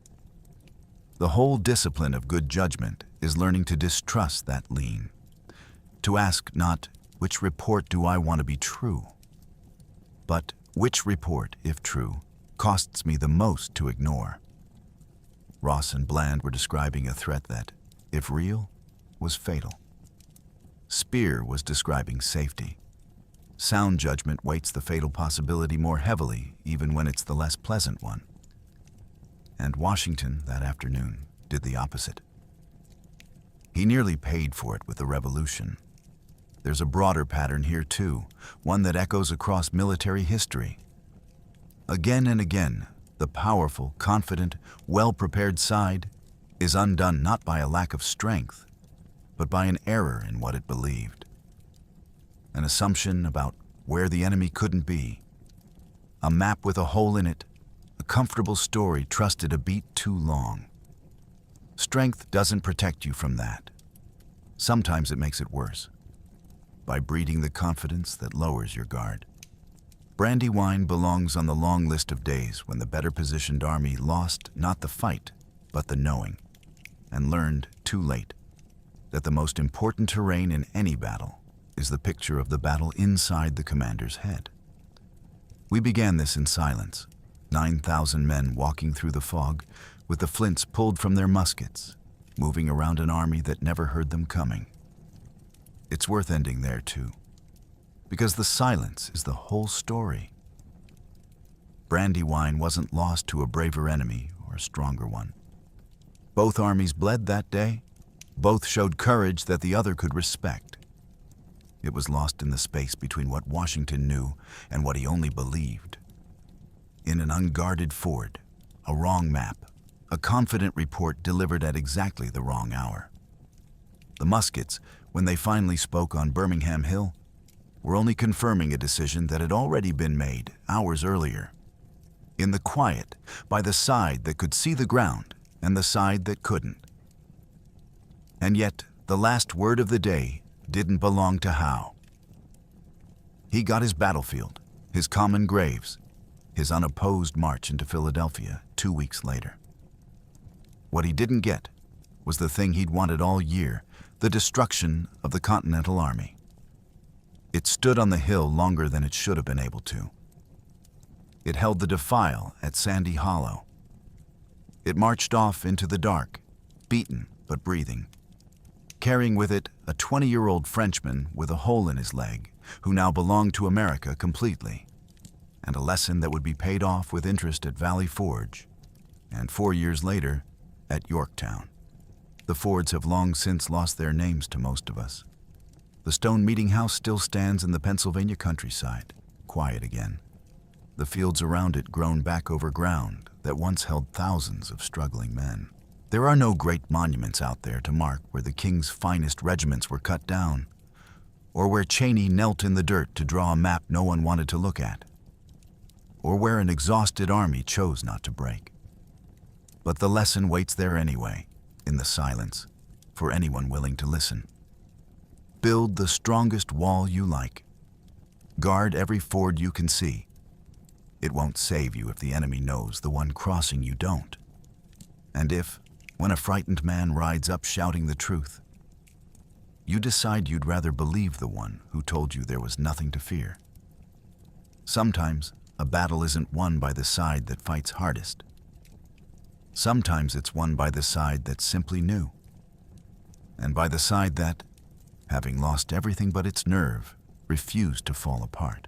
The whole discipline of good judgment is learning to distrust that lean, to ask not, which report do I want to be true, but which report, if true, costs me the most to ignore. Ross and Bland were describing a threat that, if real, was fatal. Spear was describing safety. Sound judgment weights the fatal possibility more heavily, even when it's the less pleasant one. And Washington, that afternoon, did the opposite. He nearly paid for it with the Revolution. There's a broader pattern here too, one that echoes across military history. Again and again, the powerful, confident, well-prepared side is undone not by a lack of strength, but by an error in what it believed. An assumption about where the enemy couldn't be. A map with a hole in it, a comfortable story trusted a beat too long. Strength doesn't protect you from that. Sometimes it makes it worse, by breeding the confidence that lowers your guard. Brandywine belongs on the long list of days when the better-positioned army lost not the fight, but the knowing, and learned, too late, that the most important terrain in any battle is the picture of the battle inside the commander's head. We began this in silence, 9,000 men walking through the fog, with the flints pulled from their muskets, moving around an army that never heard them coming. It's worth ending there, too, because the silence is the whole story. Brandywine wasn't lost to a braver enemy or a stronger one. Both armies bled that day. Both showed courage that the other could respect. It was lost in the space between what Washington knew and what he only believed. In an unguarded ford, a wrong map, a confident report delivered at exactly the wrong hour. The muskets, when they finally spoke on Birmingham Hill, were only confirming a decision that had already been made hours earlier. In the quiet, by the side that could see the ground and the side that couldn't. And yet, the last word of the day didn't belong to Howe. He got his battlefield, his common graves, his unopposed march into Philadelphia 2 weeks later. What he didn't get was the thing he'd wanted all year, the destruction of the Continental Army. It stood on the hill longer than it should have been able to. It held the defile at Sandy Hollow. It marched off into the dark, beaten but breathing, carrying with it a 20-year-old Frenchman with a hole in his leg who now belonged to America completely, and a lesson that would be paid off with interest at Valley Forge, and 4 years later at Yorktown. The Fords have long since lost their names to most of us. The stone meeting house still stands in the Pennsylvania countryside, quiet again. The fields around it grown back over ground that once held thousands of struggling men. There are no great monuments out there to mark where the king's finest regiments were cut down, or where Cheney knelt in the dirt to draw a map no one wanted to look at, or where an exhausted army chose not to break. But the lesson waits there anyway, in the silence, for anyone willing to listen. Build the strongest wall you like. Guard every ford you can see. It won't save you if the enemy knows the one crossing you don't. And if, when a frightened man rides up shouting the truth, you decide you'd rather believe the one who told you there was nothing to fear. Sometimes a battle isn't won by the side that fights hardest. Sometimes it's won by the side that simply knew, and by the side that, having lost everything but its nerve, refused to fall apart.